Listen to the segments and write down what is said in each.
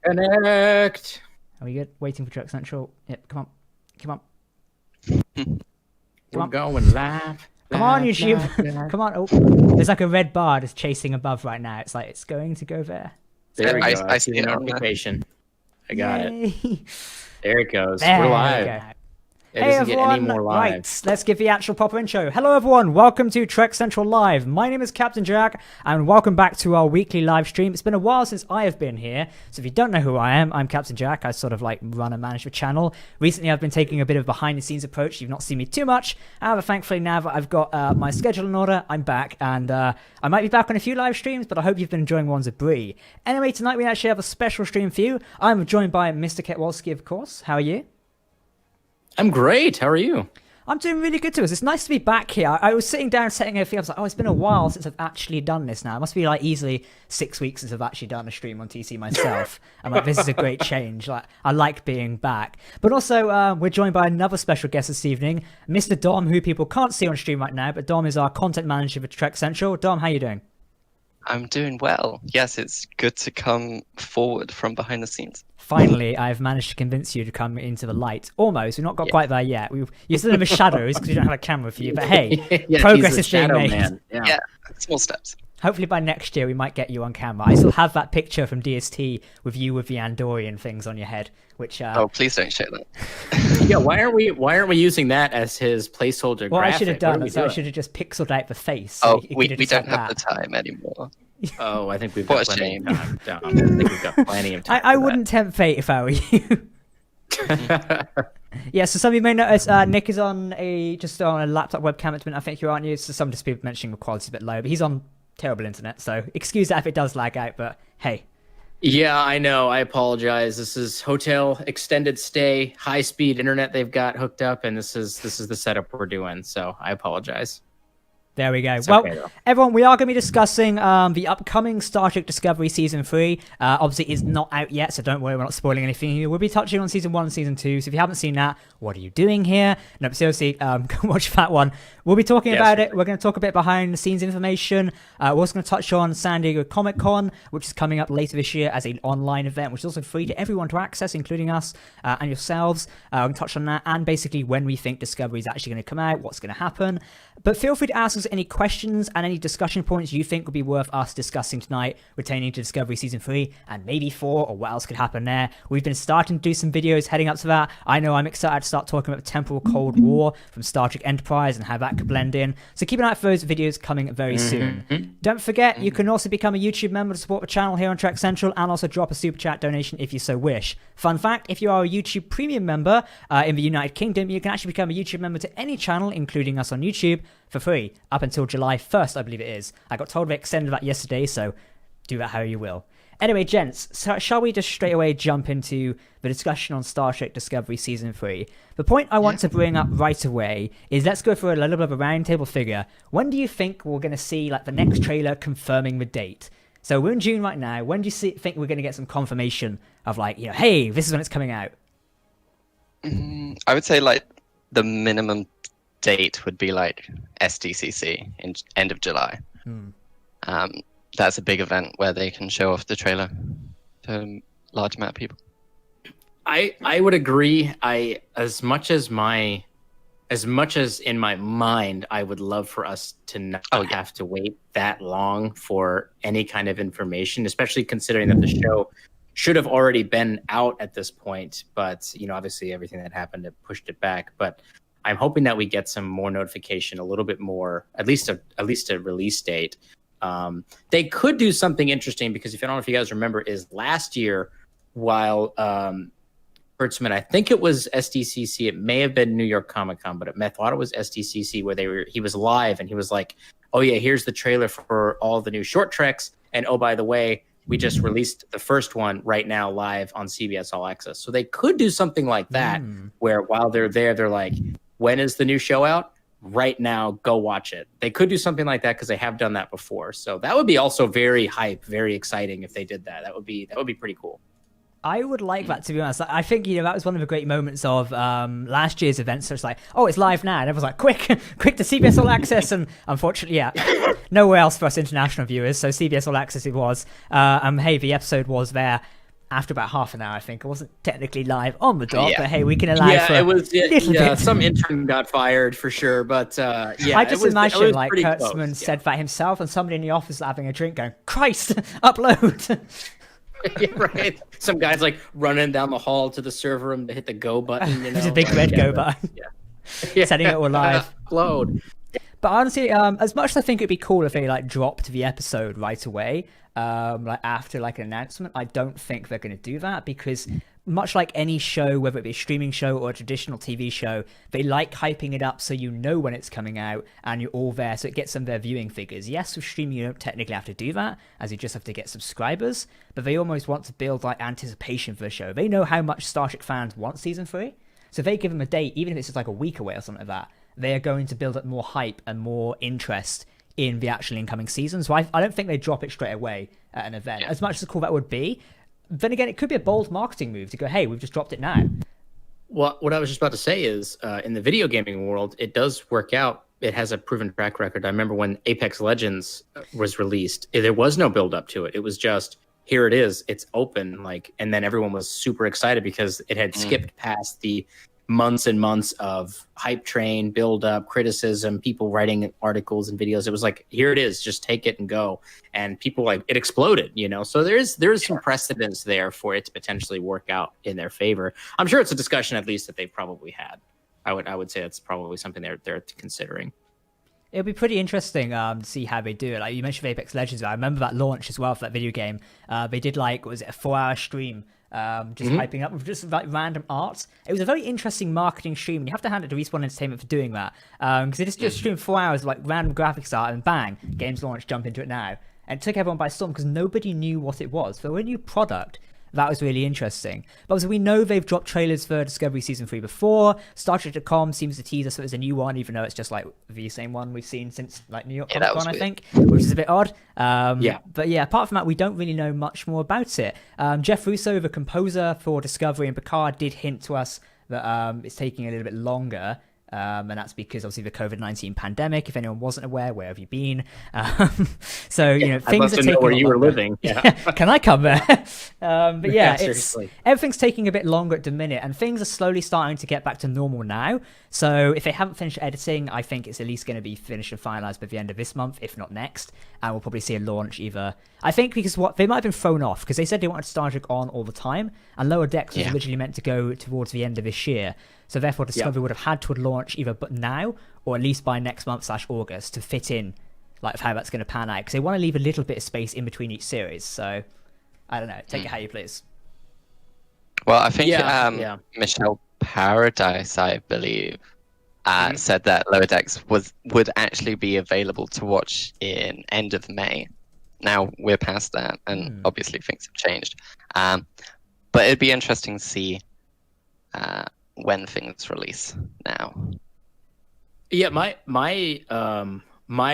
Connect. Are we good? Waiting for Truck Central. Yep, come on. Come on. We're going live. Come on, live, YouTube. live, live. Come on. Oh, there's like a red bar just chasing above right now. It's like it's going to go there. There we go. I see see the it on there. notification. I got it. Yay. There it goes. There We're we live. go. It Hey doesn't get any everyone, more live. right, let's give the actual proper intro. Hello everyone, welcome to Trek Central Live. My name is Captain Jack, and welcome back to our weekly live stream. It's been a while since I have been here, so if you don't know who I am, I'm Captain Jack. I sort of like run and manage the channel. Recently I've been taking a bit of behind the scenes approach. You've not seen me too much. However, thankfully now that I've got my schedule in order, I'm back, and I might be back on a few live streams, but I hope you've been enjoying ones of Bree. Anyway, tonight we actually have a special stream for you. I'm joined by Mr. Ketwolski, of course. How are you? I'm great. How are you? I'm doing really good to us. It's nice to be back here. I was sitting down setting everything up. I was like, oh, it's been a while since I've actually done this now. It must be like easily 6 weeks since I've actually done a stream on TC myself. I'm like, this is a great change. Like, I like being back. But also, we're joined by another special guest this evening, Mr. Dom, who people can't see on stream right now, but Dom is our content manager for Trek Central. Dom, how you doing? I'm doing well. Yes, it's good to come forward from behind the scenes. Finally, I've managed to convince you to come into the light. Almost. We've not got quite there yet. You're still in the shadows because we don't have a camera for you. But hey, Yeah, progress he's is the being shadow made. man. Yeah, small steps. Hopefully by next year we might get you on camera. I still have that picture from DST with you with the Andorian things on your head, which Oh, please don't share that. Yeah, why aren't we using that as his placeholder what I graphic? should have What done are we is I doing? should have just pixeled out the face. Oh, so you we could don't just have the that. time anymore. Oh, I think we've What got a plenty shame. of time. Dom. I think we've got plenty of time. I for wouldn't tempt fate if I were you. Yeah, so some of you may notice Nick is on a laptop webcam at the minute. I think you aren't you. So some just people mentioning the quality's a bit low, but he's on terrible internet, so excuse that if it does lag out. But hey, Yeah, I know. I apologize. This is hotel extended stay, high speed internet they've got hooked up, and this is the setup we're doing. So I apologize. there we go. It's Well, okay, though. everyone, we are going to be discussing the upcoming Star Trek Discovery Season 3. Obviously, it's not out yet, so don't worry, we're not spoiling anything here. We'll be touching on Season 1 and Season 2, so if you haven't seen that, what are you doing here? No, but seriously, go watch that one. We'll be talking Yes, about we it. We're going to talk a bit behind the scenes information. We're also going to touch on San Diego Comic-Con, which is coming up later this year as an online event, which is also free to everyone to access, including us and yourselves. We're going to touch on that and basically when we think Discovery is actually going to come out, what's going to happen. But feel free to ask us any questions and any discussion points you think would be worth us discussing tonight pertaining to Discovery Season 3 and maybe 4 or what else could happen there. We've been starting to do some videos heading up to that. I know I'm excited to start talking about the Temporal Cold War from Star Trek Enterprise and how that could blend in. So keep an eye out for those videos coming very soon. Don't forget, you can also become a YouTube member to support the channel here on Trek Central and also drop a super chat donation if you so wish. Fun fact, if you are a YouTube premium member in the United Kingdom, you can actually become a YouTube member to any channel, including us on YouTube, for free up until July 1st, I believe it is. I got told they extended that yesterday, so do that how you will. Anyway, gents, so shall we just straight away jump into the discussion on Star Trek Discovery Season 3? The point I want to bring up right away is let's go for a little bit of a roundtable figure. When do you think we're going to see like the next trailer confirming the date? So we're in June right now. When do you think we're going to get some confirmation of like, you know, hey, this is when it's coming out? I would say like the minimum date would be like SDCC in end of July. That's a big event where they can show off the trailer to a large amount of people. I would agree. As much as in my mind, I would love for us to not have to wait that long for any kind of information, especially considering that the show should have already been out at this point. But you know, obviously, everything that happened it pushed it back. But I'm hoping that we get some more notification, a little bit more, at least a release date. They could do something interesting because if I don't know if you guys remember, is last year while Kurtzman, I think it was SDCC. It may have been New York Comic Con, but I thought it was SDCC where he was live and he was like, "Oh yeah, here's the trailer for all the new short treks, and oh by the way, we just released the first one right now live on CBS All Access." So they could do something like that, where while they're there, they're like, "When is the new show out? Right now, go watch it." They could do something like that because they have done that before. So that would be also very hype, very exciting if they did that. That would be pretty cool. I would like that, to be honest. I think, that was one of the great moments of last year's event. So it's like, oh, it's live now. And everyone's like, quick to CBS All Access. And unfortunately, nowhere else for us international viewers. So CBS All Access it was. Hey, the episode was there after about half an hour, I think. It wasn't technically live on the dot, but hey, we can allow for it was, a little bit. Some intern got fired for sure, but I just imagine like Kurtzman said that himself and somebody in the office having a drink going, Christ, upload. Yeah, right. Some guy's like running down the hall to the server room to hit the go button. There's a big red go button. Setting it all live. Upload. But honestly, as much as I think it'd be cool if they like dropped the episode right away, like after like an announcement, I don't think they're going to do that, because much like any show, whether it be a streaming show or a traditional TV show, they like hyping it up so you know when it's coming out and you're all there, so it gets some of their viewing figures. Yes, with streaming you don't technically have to do that, as you just have to get subscribers, but they almost want to build like anticipation for the show. They know how much Star Trek fans want season 3, so if they give them a date, even if it's just like a week away or something like that, they are going to build up more hype and more interest in the actual incoming season. So I don't think they drop it straight away at an event. As much as cool that would be, then again, it could be a bold marketing move to go, hey, we've just dropped it now. Well, what I was just about to say is, in the video gaming world, it does work out. It has a proven track record. I remember when Apex Legends was released, there was no build up to it. It was just, here it is, it's open, and then everyone was super excited because it had skipped past the months and months of hype train, build up, criticism, people writing articles and videos. It was like, here it is, just take it and go. And people it exploded, So there's some precedence there for it to potentially work out in their favor. I'm sure it's a discussion at least that they've probably had. I would say that's probably something they're considering. It'll be pretty interesting to see how they do it. Like you mentioned Apex Legends, I remember that launch as well for that video game. They did a 4-hour stream just hyping up with just like random art. It was a very interesting marketing stream, and you have to hand it to Respawn Entertainment for doing that, because they just streamed 4 hours of like random graphics art, and bang, game's launched, jump into it now. And it took everyone by storm because nobody knew what it was. For a new product, that was really interesting. But also, we know they've dropped trailers for Discovery Season 3 before. Star Trek.com seems to tease us that it's a new one, even though it's just like the same one we've seen since like New York Comic Con, I think, which is a bit odd. But yeah, apart from that, we don't really know much more about it. Jeff Russo, the composer for Discovery and Picard, did hint to us that it's taking a little bit longer. And that's because obviously the COVID-19 pandemic. If anyone wasn't aware, where have you been? Things are taking where you were living. Yeah. Can I come there? But yeah, everything's taking a bit longer at the minute, and things are slowly starting to get back to normal now. So if they haven't finished editing, I think it's at least going to be finished and finalized by the end of this month, if not next. And we'll probably see a launch either. I think because they might have been thrown off because they said they wanted Star Trek on all the time, and Lower Decks was originally meant to go towards the end of this year. So therefore, Discovery would have had to launch either but now or at least by next month / August to fit in like how that's going to pan out, because they want to leave a little bit of space in between each series. So I don't know. Take it how you please. Well, I think Michelle Paradise, I believe, said that Lower Decks would actually be available to watch in end of May. Now we're past that, and obviously things have changed. But it'd be interesting to see when things release now. Yeah, my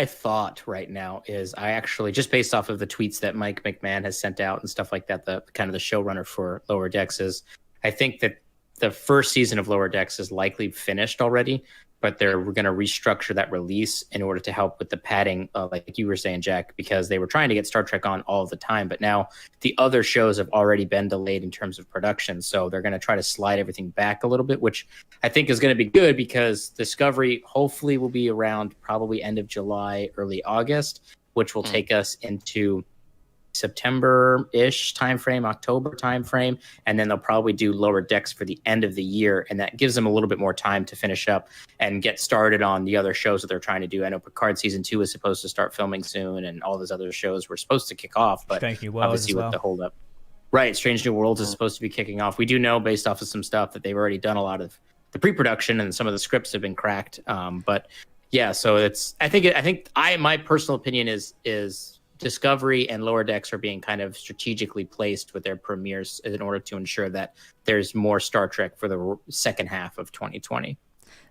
thought right now is, I actually, just based off of the tweets that Mike McMahon has sent out and stuff like that, the kind of the showrunner for Lower Decks, is I think that the first season of Lower Decks is likely finished already, but they're going to restructure that release in order to help with the padding, like you were saying, Jack, because they were trying to get Star Trek on all the time, but now the other shows have already been delayed in terms of production, so they're going to try to slide everything back a little bit, which I think is going to be good, because Discovery hopefully will be around probably end of July, early August, which will take us into September-ish timeframe, October timeframe, and then they'll probably do Lower Decks for the end of the year, and that gives them a little bit more time to finish up and get started on the other shows that they're trying to do. I know Picard Season 2 is supposed to start filming soon, and all those other shows were supposed to kick off, but obviously with the holdup. Right, Strange New Worlds is supposed to be kicking off. We do know, based off of some stuff, that they've already done a lot of the pre-production, and some of the scripts have been cracked. But yeah, so it's my personal opinion is Discovery and Lower Decks are being kind of strategically placed with their premieres in order to ensure that there's more Star Trek for the second half of 2020.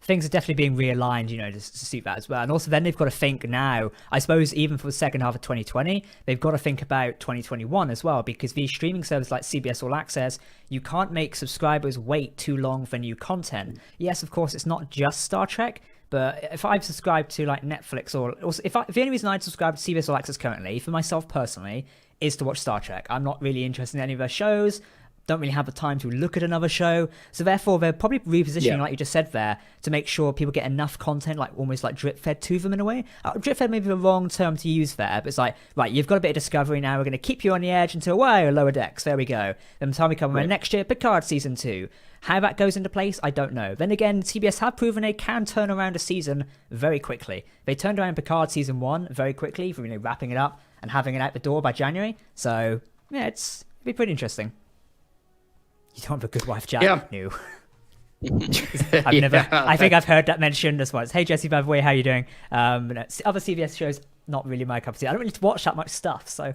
things are definitely being realigned, to suit that as well. And also then they've got to think now, I suppose, even for the second half of 2020, they've got to think about 2021 as well, because these streaming services like CBS All Access, you can't make subscribers wait too long for new content. Yes, of course, it's not just Star Trek, but if I've subscribed to like Netflix or if the only reason I'd subscribe to CBS All Access currently, for myself personally, is to watch Star Trek. I'm not really interested in any of their shows. Don't really have the time to look at another show. So therefore, they're probably repositioning, like you just said there, to make sure people get enough content, like almost like drip-fed to them in a way. Drip-fed may be the wrong term to use there, but it's like, right, you've got a bit of Discovery now. We're going to keep you on the edge until, Lower Decks. There we go. Then the time we come around next year, Picard Season 2. How that goes into place, I don't know. Then again, CBS have proven they can turn around a season very quickly. They turned around Picard Season 1 very quickly, for wrapping it up and having it out the door by January. So, yeah, it'll be pretty interesting. You don't have a good wife, Jack? Yeah. No. I think I've heard that mentioned as once. Hey, Jesse, by the way, how you doing? Other CBS shows, not really my cup of tea. I don't really watch that much stuff, so.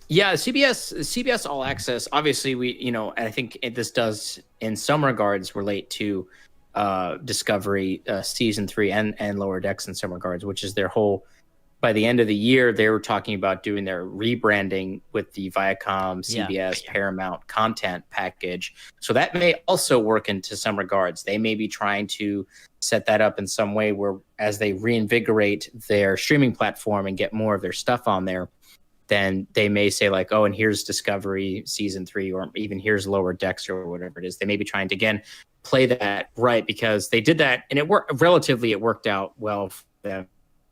Yeah, CBS All Access, obviously, and I think this does, in some regards, relate to Discovery Season 3 and Lower Decks in some regards, which is their whole, by the end of the year, they were talking about doing their rebranding with the Viacom, CBS, Paramount content package. So that may also work into some regards. They may be trying to set that up in some way where as they reinvigorate their streaming platform and get more of their stuff on there, then they may say like, oh, and here's Discovery Season 3, or even here's Lower Decks or whatever it is. They may be trying to, again, play that right, because they did that and it worked out well for them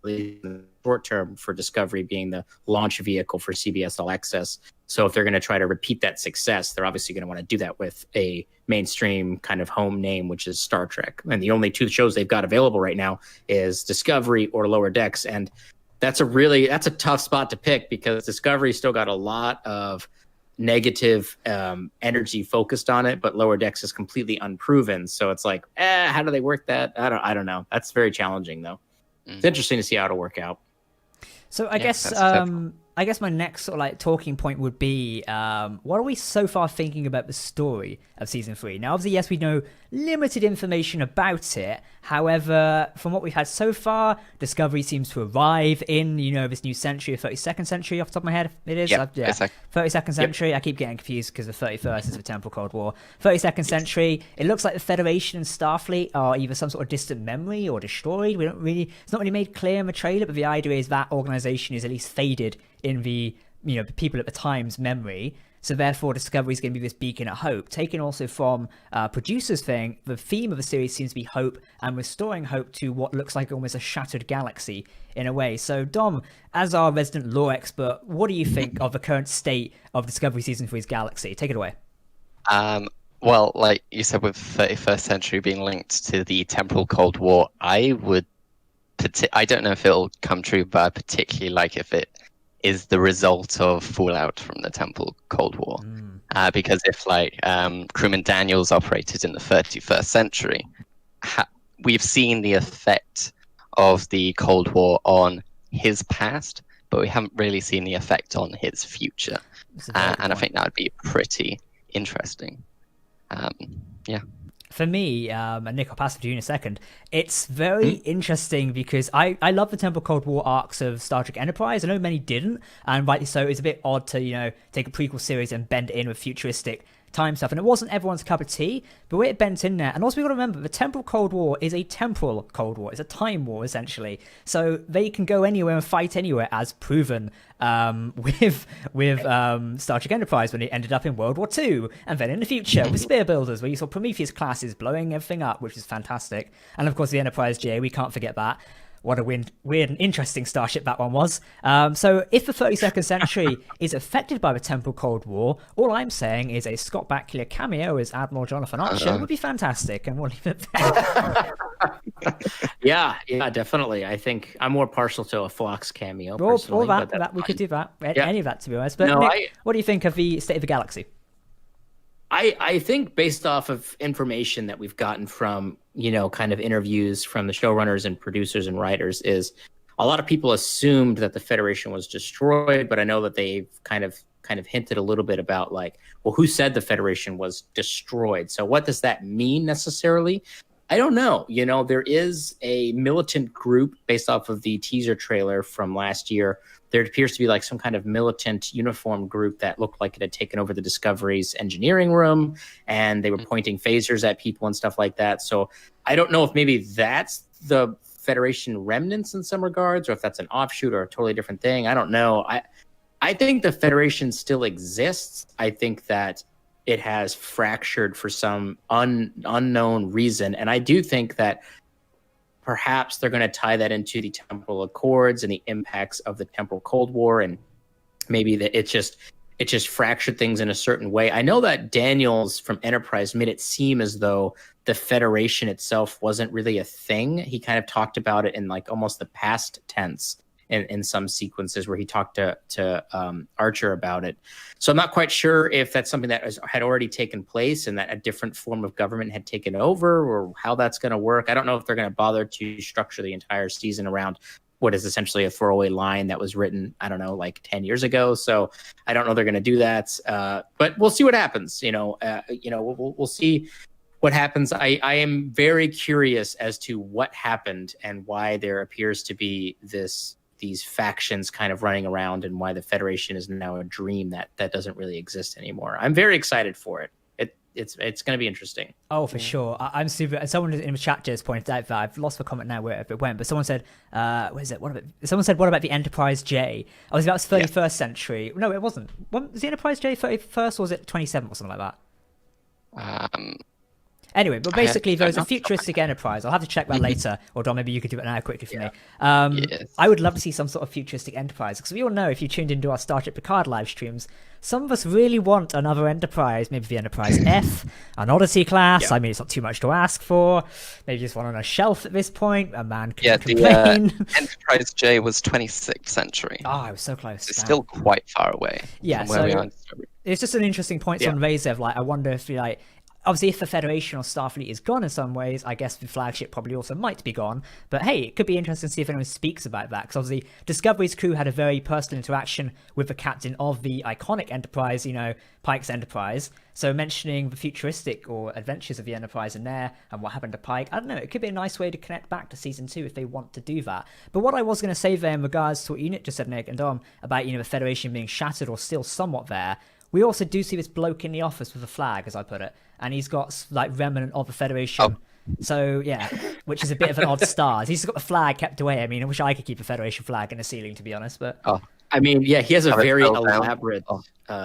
in the short term, for Discovery being the launch vehicle for CBS All Access. So if they're going to try to repeat that success, they're obviously going to want to do that with a mainstream kind of home name, which is Star Trek. And the only two shows they've got available right now is Discovery or Lower Decks. And that's a tough spot to pick, because Discovery still got a lot of negative energy focused on it, but Lower Decks is completely unproven. So it's like, how do they work that? I don't know. That's very challenging, though. It's interesting to see how it'll work out. So I guess my next sort of like talking point would be, what are we so far thinking about the story of Season 3? Now, obviously, yes, we know limited information about it. However, from what we've had so far, Discovery seems to arrive in, this new century, 32nd century off the top of my head. It is? Yeah, 32nd century. Yep. I keep getting confused because the 31st is the Temple Cold War. 32nd century. It looks like the Federation and Starfleet are either some sort of distant memory or destroyed. It's not really made clear in the trailer, but the idea is that organization is at least faded in the people at the time's memory. So therefore, Discovery is going to be this beacon of hope. Taken also from producers' thing, the theme of the series seems to be hope and restoring hope to what looks like almost a shattered galaxy in a way. So Dom, as our resident lore expert, what do you think of the current state of Discovery Season 3's galaxy? Take it away. Well, like you said, with 31st century being linked to the temporal Cold War, I don't know if it'll come true, but I particularly like if it is the result of fallout from the Temple Cold War. Because if crewman Daniels operated in the 31st century, we've seen the effect of the Cold War on his past, but we haven't really seen the effect on his future. And I think that would be pretty interesting. For me, and Nick, I'll pass it to you in a second, it's very interesting because I love the Temple Cold War arcs of Star Trek Enterprise. I know many didn't, and rightly so. It's a bit odd to, take a prequel series and bend it in with futuristic time stuff, and it wasn't everyone's cup of tea, but it bent in there. And also, we've got to remember, the Temporal Cold War is a temporal Cold War. It's a time war, essentially. So they can go anywhere and fight anywhere, as proven with Star Trek Enterprise, when it ended up in World War II, and then in the future with Spear Builders, where you saw Prometheus classes blowing everything up, which is fantastic. And of course, the Enterprise GA, we can't forget that. What a weird and interesting starship that one was. So if the 32nd century is affected by the Temporal Cold War, all I'm saying is a Scott Bakula cameo as Admiral Jonathan Archer would be fantastic, and we'll leave it there. Yeah, definitely. I think I'm more partial to a Phlox cameo. All that we could do that. Any of that, to be honest. But Nick, what do you think of the state of the galaxy? I think based off of information that we've gotten from, kind of interviews from the showrunners and producers and writers, is a lot of people assumed that the Federation was destroyed, but I know that they've kind of hinted a little bit about who said the Federation was destroyed? So what does that mean necessarily? I don't know. You know, there is a militant group based off of the teaser trailer from last year. There appears to be like some kind of militant uniform group that looked like it had taken over the Discovery's engineering room, and they were pointing phasers at people and stuff like that. So I don't know if maybe that's the Federation remnants in some regards, or if that's an offshoot or a totally different thing. I don't know. I think the Federation still exists. I think that it has fractured for some unknown reason. And I do think that perhaps they're going to tie that into the Temporal Accords and the impacts of the Temporal Cold War. And maybe that it just fractured things in a certain way. I know that Daniels from Enterprise made it seem as though the Federation itself wasn't really a thing. He kind of talked about it in like almost the past tense in some sequences where he talked to Archer about it. So I'm not quite sure if that's something that had already taken place and that a different form of government had taken over, or how that's going to work. I don't know if they're going to bother to structure the entire season around what is essentially a throwaway line that was written, I don't know, like 10 years ago. So I don't know they're going to do that. But we'll see what happens. We'll see what happens. I am very curious as to what happened and why there appears to be these factions kind of running around, and why the Federation is now a dream that doesn't really exist anymore. I'm very excited for it. It's going to be interesting. Oh, for sure. I'm super. Someone in the chat just pointed out that I've lost the comment now where it went, but someone said, "Where is it? Someone said, what about the Enterprise J? I was about 31st century. No, it wasn't. Was the Enterprise J 31st, or was it 27th or something like that? Anyway, but basically, there was a futuristic Enterprise. I'll have to check that later, or Dom, maybe you could do it now quickly for me. Yes. I would love to see some sort of futuristic Enterprise, because we all know, if you tuned into our Star Trek Picard live streams, some of us really want another Enterprise, maybe the Enterprise F, an Odyssey class. Yeah. I mean, it's not too much to ask for. Maybe just one on a shelf at this point. A man could complain. The Enterprise J was 26th century. Oh, I was so close. It's still quite far away. Yeah, from where we are. It's just an interesting point on raised of, like, I wonder if obviously, if the Federation or Starfleet is gone in some ways, I guess the flagship probably also might be gone. But hey, it could be interesting to see if anyone speaks about that. Because obviously, Discovery's crew had a very personal interaction with the captain of the iconic Enterprise, Pike's Enterprise. So mentioning the futuristic or adventures of the Enterprise in there and what happened to Pike, I don't know, it could be a nice way to connect back to Season 2 if they want to do that. But what I was going to say there in regards to what Unit just said, Nick and Dom, about, the Federation being shattered or still somewhat there, we also do see this bloke in the office with a flag, as I put it, and he's got like remnant of the Federation. So yeah, which is a bit of an odd stars. He's got the flag kept away. I mean, I wish I could keep a Federation flag in the ceiling, to be honest. But I mean, yeah, he has a very elaborate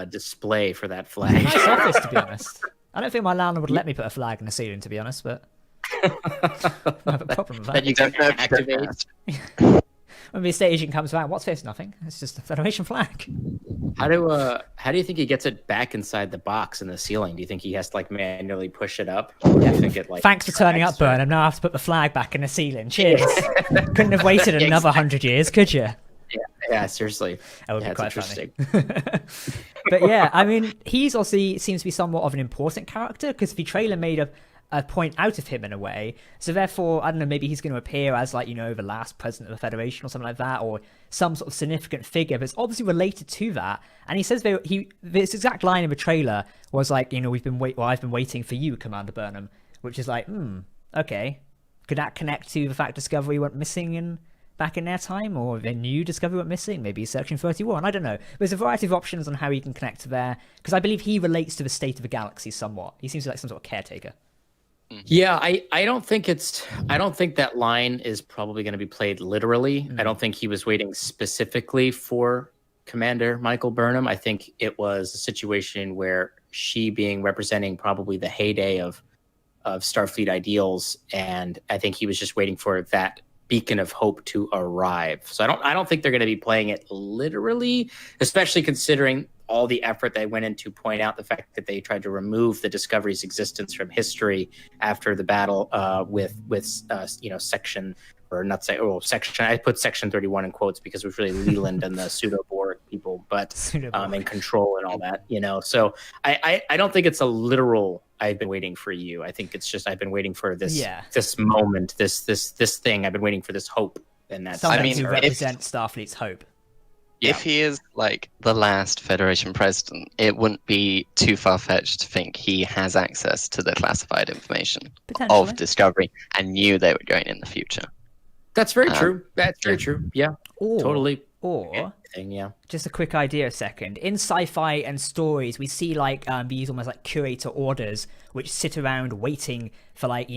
display for that flag. Nice office, to be honest. I don't think my landlord would let me put a flag in the ceiling, to be honest. But I have a problem with that. You don't activate. When the estate agent comes back, what's this? Nothing. It's just a Federation flag. How do you think he gets it back inside the box in the ceiling? Do you think he has to manually push it up? Or do you think it Thanks for turning up, Burnham. Now I have to put the flag back in the ceiling. Cheers. Couldn't have waited another 100 years, could you? Yeah, seriously. That would be quite funny. But yeah, I mean, he's obviously seems to be somewhat of an important character, because the trailer made a point out of him in a way. So therefore, I don't know, maybe he's going to appear as the last president of the Federation or something like that, or some sort of significant figure that's obviously related to that. And he says this exact line in the trailer was like, I've been waiting for you, Commander Burnham, which is like, okay. Could that connect to the fact Discovery went missing back in their time, or they knew Discovery went missing? Maybe he's Section 31. I don't know. There's a variety of options on how he can connect to there, because I believe he relates to the state of the galaxy somewhat. He seems like some sort of caretaker. Yeah, I don't think that line is probably going to be played literally. I don't think he was waiting specifically for Commander Michael Burnham. I think it was a situation where she representing probably the heyday of Starfleet ideals, and I think he was just waiting for that beacon of hope to arrive. So I don't think they're going to be playing it literally, especially considering all the effort they went in to point out the fact that they tried to remove the Discovery's existence from history after the battle with section, or not say, section. I put Section 31 in quotes because it was really Leland and the pseudo-Borg people, but and control and all that, So I don't think it's a literal I've been waiting for you. I think it's just I've been waiting for this this moment, this thing. I've been waiting for this hope, and that's to represent Starfleet's hope. if he is like the last Federation president, it wouldn't be too far-fetched to think he has access to the classified information of Discovery and knew they were going in the future. That's very true. That's very true. Yeah, totally. Or yeah. Just a quick idea a second. In sci-fi and stories, we see like these almost like curator orders which sit around waiting for like,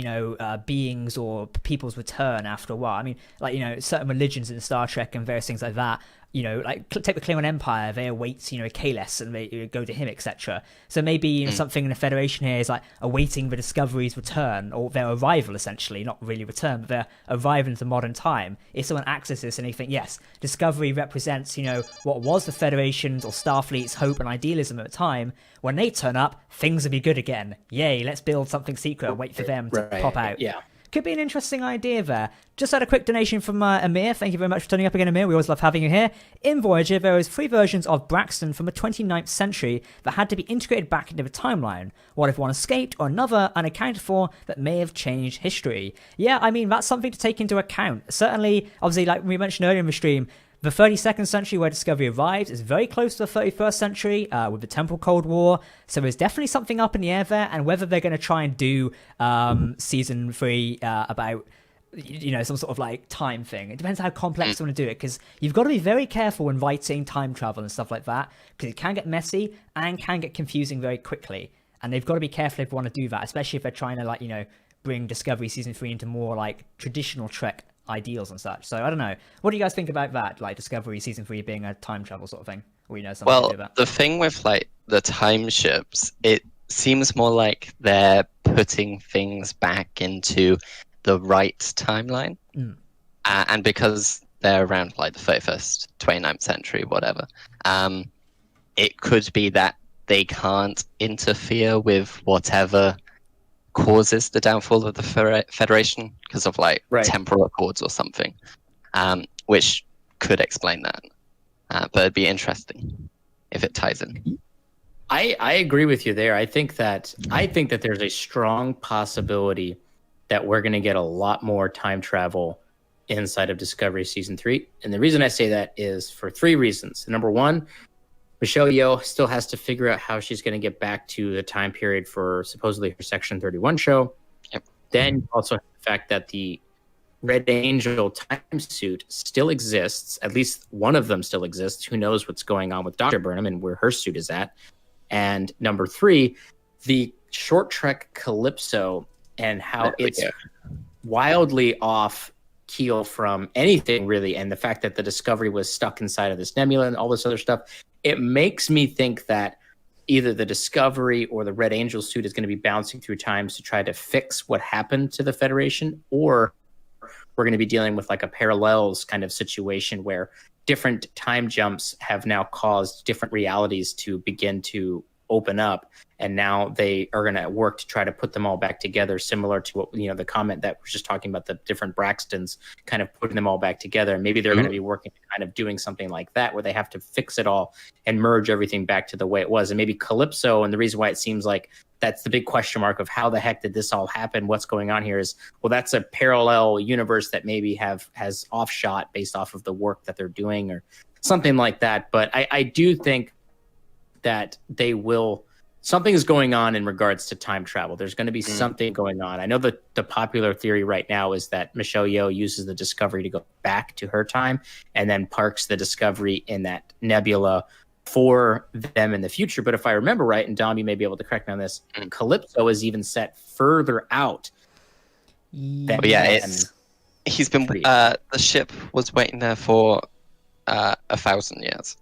beings or people's return after a while. I mean, like, certain religions in Star Trek and various things like that, like take the Klingon Empire, they await, Kahless and they go to him, etc. So maybe something in the Federation here is like awaiting the Discovery's return or their arrival, essentially, not really return, but their arrival into modern time. If someone accesses this and they think, yes, Discovery represents, what was the Federation's or Starfleet's hope and idealism at the time, when they turn up, things will be good again. Yay, let's build something secret and wait for them to pop out. Yeah. Could be an interesting idea there. Just had a quick donation from Amir. Thank you very much for turning up again, Amir. We always love having you here. In Voyager, there was 3 versions of Braxton from the 29th century that had to be integrated back into the timeline. What if one escaped or another unaccounted for that may have changed history? Yeah, I mean, that's something to take into account. Certainly, obviously, like we mentioned earlier in the stream, the 32nd century where Discovery arrives is very close to the 31st century with the Temporal Cold War. So there's definitely something up in the air there. And whether they're going to try and do season 3 about, some sort of like time thing. It depends how complex they want to do it. Because you've got to be very careful when writing time travel and stuff like that. Because it can get messy and can get confusing very quickly. And they've got to be careful if they want to do that. Especially if they're trying to bring Discovery season 3 into more like traditional Trek ideals and such. So I don't know. What do you guys think about that? Like Discovery season 3 being a time travel sort of thing? Or something to do about? The thing with like the time ships, it seems more like they're putting things back into the right timeline. And because they're around like the 31st, 29th century, whatever, it could be that they can't interfere with whatever causes the downfall of the Federation because of like temporal accords or something, which could explain that. But it'd be interesting if it ties in. I agree with you there. I think that there's a strong possibility that we're going to get a lot more time travel inside of Discovery season 3. And the reason I say that is for 3 reasons. Number 1, Michelle Yeoh still has to figure out how she's going to get back to the time period for supposedly her Section 31 show. Yep. Then you also have the fact that the Red Angel time suit still exists. At least one of them still exists. Who knows what's going on with Dr. Burnham and where her suit is at. And number 3, the short trek Calypso and how it's wildly off keel from anything really. And the fact that the Discovery was stuck inside of this nebula and all this other stuff. It makes me think that either the Discovery or the Red Angel suit is going to be bouncing through times to try to fix what happened to the Federation, or we're going to be dealing with like a parallels kind of situation where different time jumps have now caused different realities to begin to open up, and now they are going to work to try to put them all back together, similar to what the comment that we're just talking about, the different Braxtons kind of putting them all back together. And maybe they're going to be working kind of doing something like that where they have to fix it all and merge everything back to the way it was. And maybe Calypso, and the reason why it seems like that's the big question mark of how the heck did this all happen, what's going on here, is well, that's a parallel universe that maybe has offshot based off of the work that they're doing or something like that. But I do think that they will, something is going on in regards to time travel. There's going to be something going on. I know that the popular theory right now is that Michelle Yeoh uses the Discovery to go back to her time and then parks the Discovery in that nebula for them in the future. But if I remember right, and Dom, you may be able to correct me on this, Calypso is even set further out. He's been, the ship was waiting there for 1,000 years.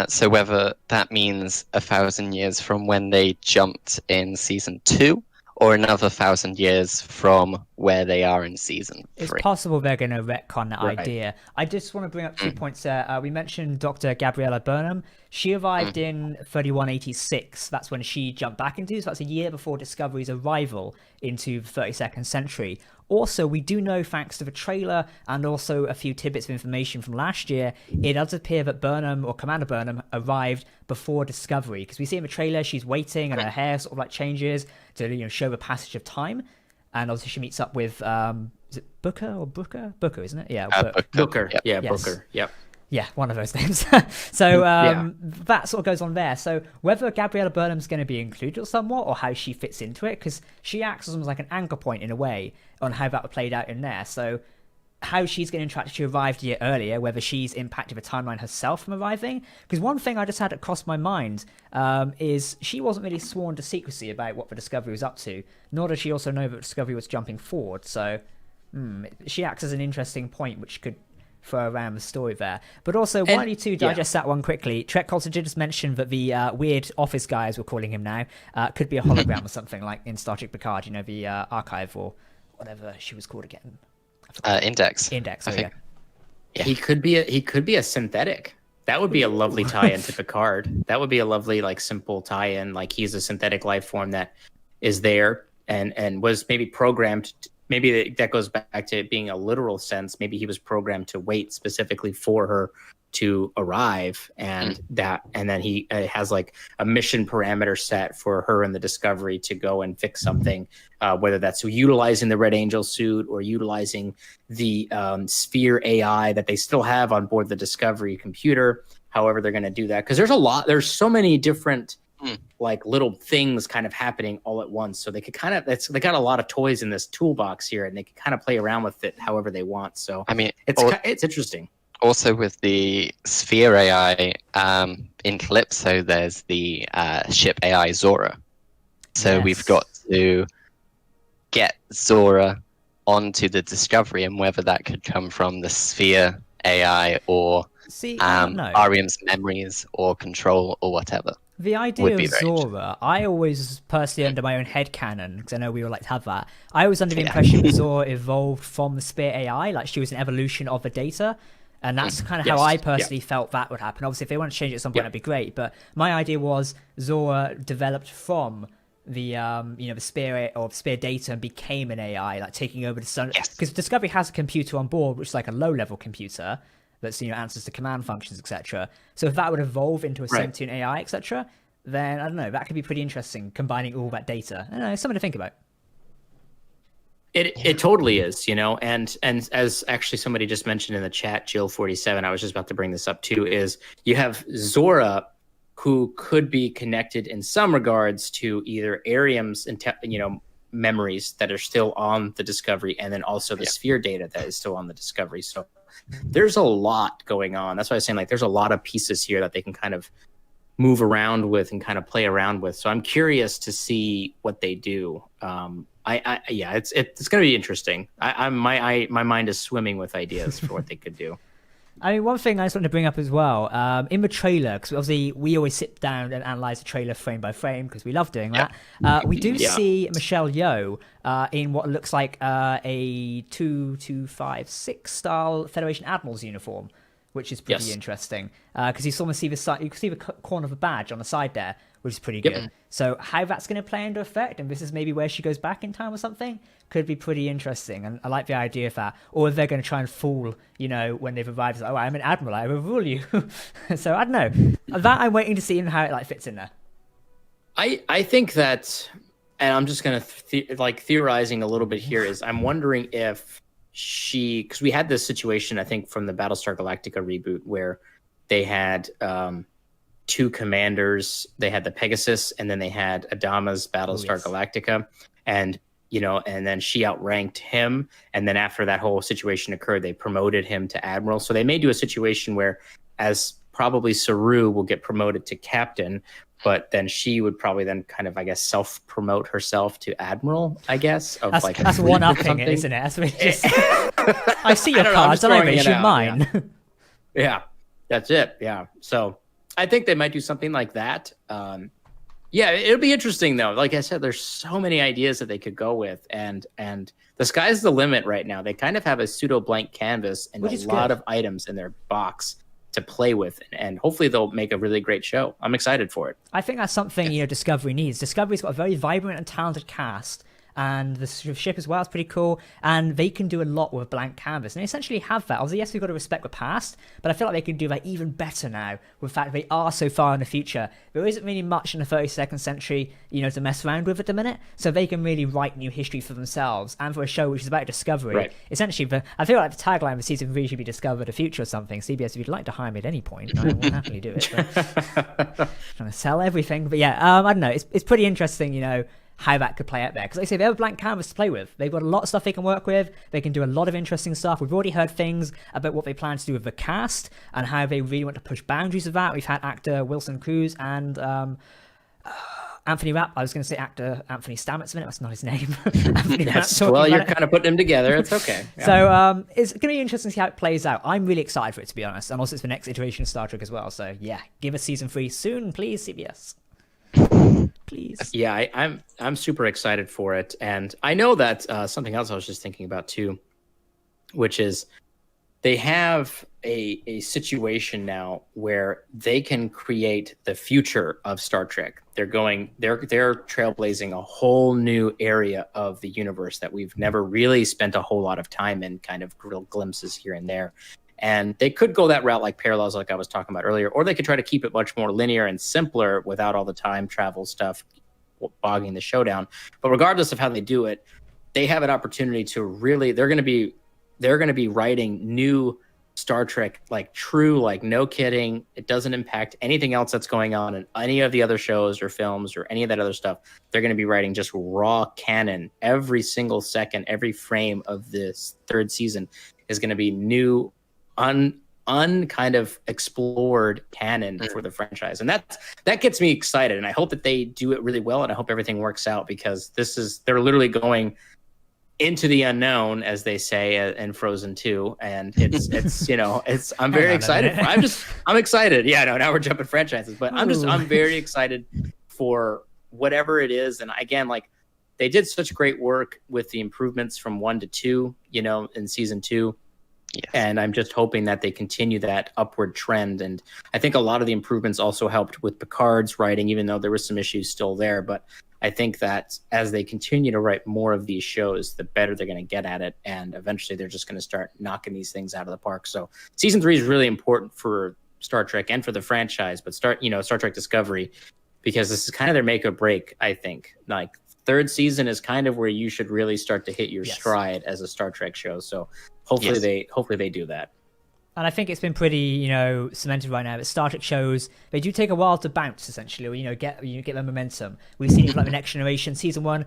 So whether that means 1,000 years from when they jumped in season 2 or another 1,000 years from where they are in season 3. It's possible they're going to retcon that idea. I just want to bring up 2 points there. We mentioned Dr. Gabriella Burnham. She arrived in 3186. That's when she jumped back into, so that's a year before Discovery's arrival into the 32nd century. Also, we do know, thanks to the trailer and also a few tidbits of information from last year, it does appear that Burnham, or Commander Burnham, arrived before Discovery. Because we see in the trailer, she's waiting and her hair sort of like changes to show the passage of time. And obviously she meets up with, is it Booker or Brooker? Booker, isn't it? Yeah, Booker. Yep. Yeah, yes. Booker. Yep. Yeah, one of those names. So that sort of goes on there. So whether Gabriella Burnham's going to be included somewhat, or how she fits into it, because she acts as almost like an anchor point in a way on how that played out in there. So how she's going to interact if she arrived a year earlier, whether she's impacted the timeline herself from arriving. Because one thing I just had across my mind is she wasn't really sworn to secrecy about what the Discovery was up to, nor does she also know that Discovery was jumping forward. So she acts as an interesting point which could throw around the story there. But also, while you two digest that one quickly, Trek Culture did just mention that the weird office guy, as we're calling him now, could be a hologram or something, like in Star Trek Picard, the archive or whatever she was called again. Index. Index, I think. Yeah. He could be a synthetic. That would be a lovely tie-in to Picard. That would be a lovely, like, simple tie-in. Like, he's a synthetic life form that is there and was maybe programmed. Maybe that goes back to it being a literal sense. Maybe he was programmed to wait specifically for her to arrive, and then he has like a mission parameter set for her and the Discovery to go and fix something, whether that's utilizing the Red Angel suit or utilizing the Sphere AI that they still have on board the Discovery computer. However, they're going to do that, because there's so many different like little things kind of happening all at once. So they could they got a lot of toys in this toolbox here, and they can kind of play around with it however they want. So I mean, it's interesting. Also with the Sphere AI in Calypso, there's the ship AI Zora. So we've got to get Zora onto the Discovery, and whether that could come from the Sphere AI or Ariam's memories or control or whatever. The idea of Zora, I always personally, under my own headcanon, because I know we all like to have that, I was under the impression that Zora evolved from the Sphere AI, like she was an evolution of the data. And that's kind of how I personally felt that would happen. Obviously, if they want to change it at some point, that'd be great. But my idea was Zora developed from the the Sphere data and became an AI, like taking over the sun. Because Discovery has a computer on board, which is like a low-level computer that's answers to command functions, etc. So if that would evolve into a sentient AI, etc., then I don't know, that could be pretty interesting, combining all that data. I don't know, something to think about. It totally is, and as actually somebody just mentioned in the chat, Jill47, I was just about to bring this up too, is you have Zora, who could be connected in some regards to either Ariam's memories that are still on the Discovery, and then also the Sphere data that is still on the Discovery. So there's a lot going on. That's why I was saying, like, there's a lot of pieces here that they can kind of move around with and kind of play around with. So I'm curious to see what they do. It's going to be interesting. My mind is swimming with ideas for what they could do. I mean, one thing I just wanted to bring up as well, in the trailer, because obviously we always sit down and analyze the trailer frame by frame because we love doing that. We do see Michelle Yeoh in what looks like a 2256 style Federation Admiral's uniform, which is pretty interesting. Because you see the side, you can see the corner of a badge on the side there, which is pretty good. So how that's going to play into effect, and this is maybe where she goes back in time or something, could be pretty interesting. And I like the idea of that. Or if they're going to try and fool, when they've arrived, like, oh, I'm an admiral, I will rule you. So I don't know. That I'm waiting to see how it fits in there. I think that, and I'm just going to theorizing a little bit here, is I'm wondering if because we had this situation, I think, from the Battlestar Galactica reboot where they had two commanders. They had the Pegasus, and then they had Adama's Battlestar Galactica, and and then she outranked him. And then after that whole situation occurred, they promoted him to admiral. So they may do a situation where, as probably Saru will get promoted to captain, but then she would probably then kind of, I guess, self-promote herself to admiral, I guess. That's one-upping it, isn't it? That's what just... I see your cards, and I mention mine. Yeah, that's it. Yeah. So I think they might do something like that. It'll be interesting, though. Like I said, there's so many ideas that they could go with, and the sky's the limit right now. They kind of have a pseudo-blank canvas and a lot of items in their box to play with, and hopefully they'll make a really great show. I'm excited for it. I think that's something Discovery needs. Discovery's got a very vibrant and talented cast, and the ship as well is pretty cool, and they can do a lot with a blank canvas, and they essentially have that. Obviously, yes, we've got to respect the past, but I feel like they can do that even better now with the fact they are so far in the future. There isn't really much in the 32nd century, to mess around with at the minute, so they can really write new history for themselves, and for a show which is about discovery. Right. Essentially, I feel like the tagline of season 3 should be "Discover the Future" or something. CBS, if you'd like to hire me at any point, I will happily do it. But trying to sell everything, but yeah, I don't know. It's pretty interesting, how that could play out there, because like I say, they have a blank canvas to play with. They've got a lot of stuff they can work with. They can do a lot of interesting stuff. We've already heard things about what they plan to do with the cast and how they really want to push boundaries of that. We've had actor Wilson Cruz and Anthony Rapp. I was going to say actor Anthony Stamets a minute. That's not his name. Anthony Yes. Well, you're kind of putting them together. It's okay. Yeah. So it's going to be interesting to see how it plays out. I'm really excited for it, to be honest, and also it's the next iteration of Star Trek as well. So yeah, give us season 3 soon, please, CBS. Please. Yeah, I'm super excited for it, and I know that something else I was just thinking about too, which is they have a situation now where they can create the future of Star Trek. They're trailblazing a whole new area of the universe that we've never really spent a whole lot of time in, kind of real glimpses here and there. And they could go that route, like Parallels, like I was talking about earlier, or they could try to keep it much more linear and simpler without all the time travel stuff bogging the show down. But regardless of how they do it, they have an opportunity to really, they're going to be writing new Star Trek, like true, like no kidding. It doesn't impact anything else that's going on in any of the other shows or films or any of that other stuff. They're going to be writing just raw canon. Every single second, every frame of this 3rd season is going to be new, kind of explored canon for the franchise, and that gets me excited, and I hope that they do it really well, and I hope everything works out, because they're literally going into the unknown, as they say in Frozen 2, and it's I'm very excited. I'm excited. Yeah, no, now we're jumping franchises, but I'm very excited for whatever it is, and again, like they did such great work with the improvements from 1 to 2, in season 2. Yes. And I'm just hoping that they continue that upward trend. And I think a lot of the improvements also helped with Picard's writing, even though there were some issues still there. But I think that as they continue to write more of these shows, the better they're going to get at it. And eventually they're just going to start knocking these things out of the park. So season 3 is really important for Star Trek and for the franchise, but Star Trek Discovery, because this is kind of their make or break, I think. Like 3rd season is kind of where you should really start to hit your stride as a Star Trek show. So hopefully they do that. And I think it's been pretty, cemented right now that Star Trek shows, they do take a while to bounce, essentially, or, get their momentum. We've seen it like the Next Generation, season 1,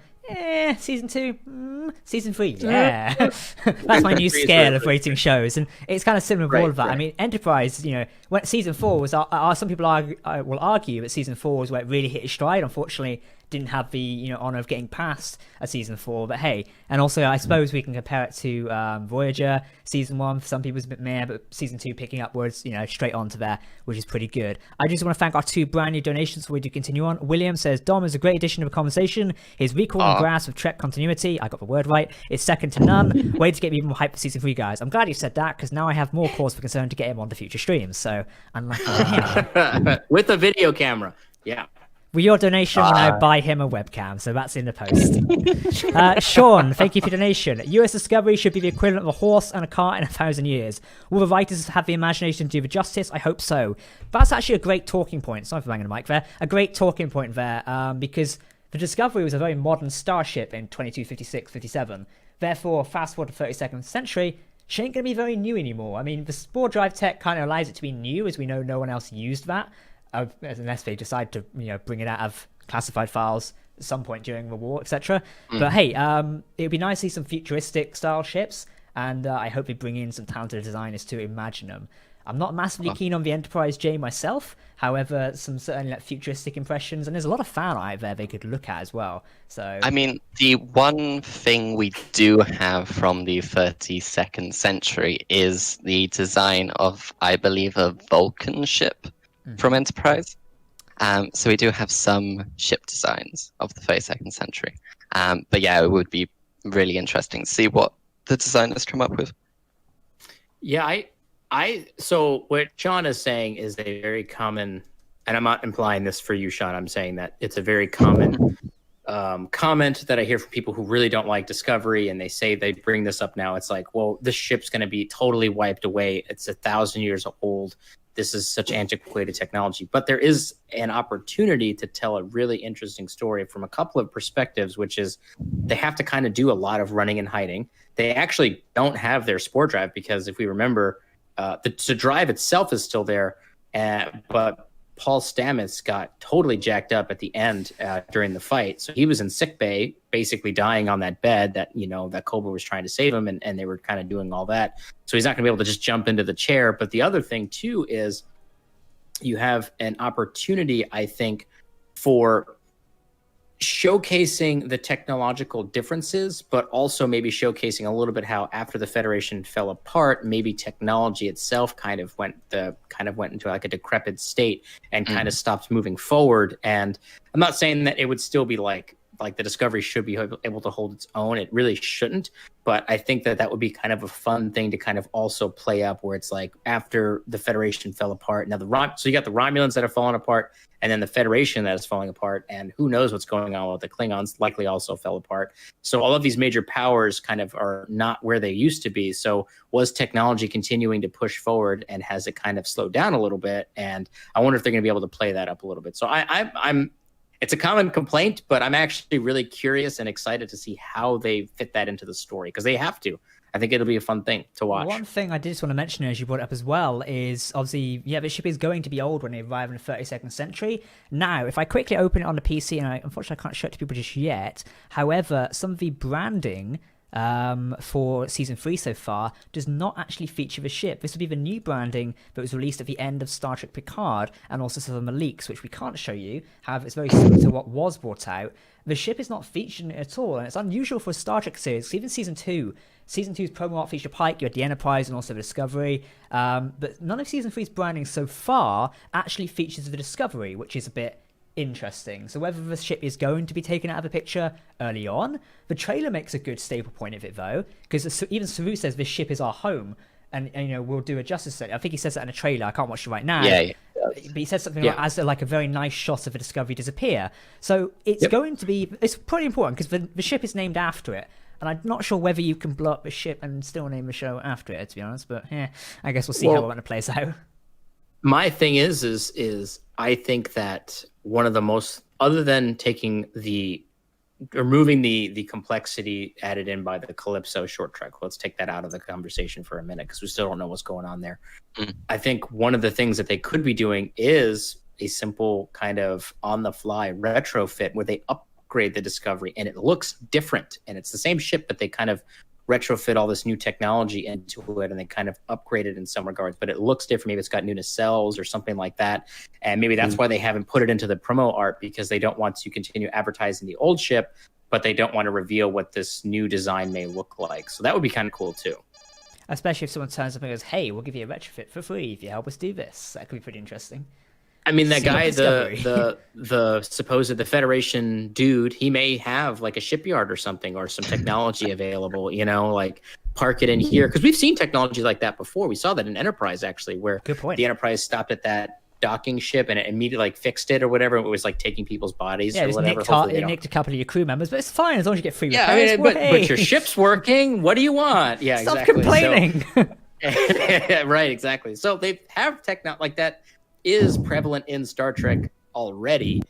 season 2, season 3, yeah. That's my new scale of rating shows, and it's kind of similar with all of that. Right. I mean, Enterprise, when season 4 was, some people will argue that season 4 was where it really hit its stride. Unfortunately, didn't have the honor of getting past a season 4, but hey, and also I suppose we can compare it to Voyager season 1. For some people it's a bit meh, but season 2 picking upwards, straight on to there, which is pretty good. I just want to thank our 2 brand new donations before we do continue on. William says Dom is a great addition to the conversation. His recall and grasp of Trek continuity, I got the word right, is second to none. Way to get me even more hyped for season 3, guys. I'm glad you said that, because now I have more cause for concern to get him on the future streams. So unlucky. With a video camera, yeah. With your donation, we'll now buy him a webcam, so that's in the post. Sean, thank you for your donation. US Discovery should be the equivalent of a horse and a cart in 1,000 years. Will the writers have the imagination to do the justice? I hope so. That's actually a great talking point. Sorry for banging the mic there. A great talking point there, because the Discovery was a very modern starship in 2256, 57. Therefore, fast forward to 32nd century, she ain't going to be very new anymore. I mean, the spore drive tech kind of allows it to be new, as we know no one else used that. Unless they decide to bring it out of classified files at some point during the war, etc. But hey, it would be nice to see some futuristic style ships, and I hope they bring in some talented designers to imagine them. I'm not massively keen on the Enterprise J myself, however, some certainly futuristic impressions, and there's a lot of fan art there they could look at as well. So I mean, the one thing we do have from the 32nd century is the design of, I believe, a Vulcan ship from Enterprise. So we do have some ship designs of the 32nd century. But yeah, it would be really interesting to see what the designers come up with. Yeah, so what Sean is saying is a very common, and I'm not implying this for you, Sean, I'm saying that it's a very common comment that I hear from people who really don't like Discovery, and they say they bring this up now. It's like, well, this ship's going to be totally wiped away. It's 1,000 years old. This is such antiquated technology. But there is an opportunity to tell a really interesting story from a couple of perspectives, which is they have to kind of do a lot of running and hiding. They actually don't have their spore drive because if we remember, the drive itself is still there, but Paul Stamets got totally jacked up at the end during the fight. So he was in sickbay, basically dying on that bed that, that Cobra was trying to save him, and they were kind of doing all that. So he's not going to be able to just jump into the chair. But the other thing, too, is you have an opportunity, I think, for showcasing the technological differences, but also maybe showcasing a little bit how after the Federation fell apart, maybe technology itself kind of went into like a decrepit state and kind of stopped moving forward. And I'm not saying that it would still be like the Discovery should be able to hold its own. It really shouldn't. But I think that would be kind of a fun thing to kind of also play up, where it's like after the Federation fell apart. Now so you got the Romulans that are falling apart, and then the Federation that is falling apart, and who knows what's going on with the Klingons, likely also fell apart. So all of these major powers kind of are not where they used to be. So was technology continuing to push forward, and has it kind of slowed down a little bit? And I wonder if they're going to be able to play that up a little bit. So I'm it's a common complaint, but I'm actually really curious and excited to see how they fit that into the story, because they have to. I think it'll be a fun thing to watch. One thing I did just want to mention, as you brought it up as well, is obviously, the ship is going to be old when they arrive in the 32nd century. Now, if I quickly open it on the PC, and unfortunately I can't show it to people just yet, however, some of the branding for season 3 so far does not actually feature the ship. This will be the new branding that was released at the end of Star Trek Picard, and also some of the leaks, which we can't show you. However, it's very similar to what was brought out. The ship is not featured in it at all, and it's unusual for a Star Trek series. Even season 2's promo art featured Pike, you had the Enterprise and also the Discovery, but none of season 3's branding so far actually features the Discovery, which is a bit interesting. So whether the ship is going to be taken out of the picture early on, the trailer makes a good staple point of it though, because even Saru says this ship is our home, and we'll do a justice. I think he says that in a trailer. I can't watch it right now. Yeah. But he says something like a very nice shot of a Discovery disappear. So it's going to be, it's pretty important because the ship is named after it. And I'm not sure whether you can blow up the ship and still name the show after it, to be honest. But I guess we'll see how it plays out. My thing is I think that one of the most, other than removing the complexity added in by the Calypso short trek, let's take that out of the conversation for a minute because we still don't know what's going on there. I think one of the things that they could be doing is a simple kind of on-the-fly retrofit where they upgrade the Discovery and it looks different, and it's the same ship, but they kind of retrofit all this new technology into it and they kind of upgrade it in some regards, but it looks different. Maybe it's got new nacelles or something like that, and maybe that's why they haven't put it into the promo art, because they don't want to continue advertising the old ship, but they don't want to reveal what this new design may look like. So that would be kind of cool too, especially if someone turns up and goes, hey, we'll give you a retrofit for free if you help us do this. That could be pretty interesting. I mean, that guy, the Federation dude, he may have like a shipyard or something, or some technology available, like park it in here. Because we've seen technology like that before. We saw that in Enterprise, actually, where the Enterprise stopped at that docking ship and it immediately fixed it or whatever. It was like taking people's bodies or whatever. It nicked a couple of your crew members, but it's fine as long as you get free repairs. But your ship's working. What do you want? Yeah, Stop complaining. Right, exactly. So they have technology like that. Is prevalent in Star Trek already,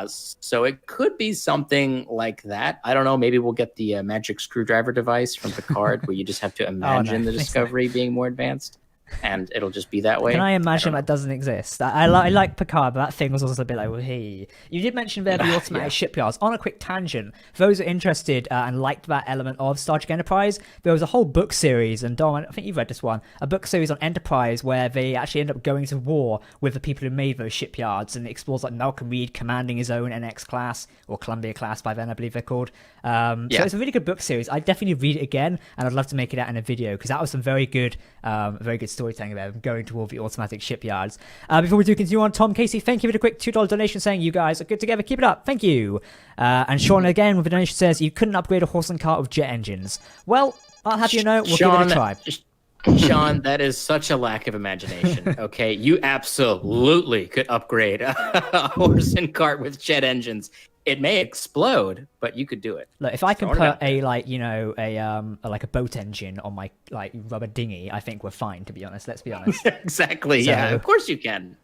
so it could be something like that. I don't know. Maybe we'll get the magic screwdriver device from Picard, where you just have to imagine the Discovery being more advanced, and it'll just be that way. Can I imagine that doesn't exist? I like Picard, but that thing was also a bit like, well, hey. You did mention there the automatic shipyards. On a quick tangent, for those who are interested and liked that element of Star Trek Enterprise, there was a whole book series, and Dom, I think you've read this one, a book series on Enterprise where they actually end up going to war with the people who made those shipyards, and it explores like Malcolm Reed commanding his own NX class, or Columbia class by then, I believe they're called. So it's a really good book series. I'd definitely read it again, and I'd love to make it out in a video, because that was some very good storytelling about them going toward the automatic shipyards. Before we do continue on, Tom Casey, thank you for the quick $2 donation saying you guys are good together, keep it up, thank you. And Sean again with the donation says you couldn't upgrade a horse and cart with jet engines. Well, I'll have you know, we'll give it a try. Sean, that is such a lack of imagination. Okay, you absolutely could upgrade a horse and cart with jet engines. it may explode, but you could do it. Look, if I can put a like a boat engine on my like rubber dinghy, I think we're fine. To be honest, let's be honest. Exactly. So, yeah, of course you can.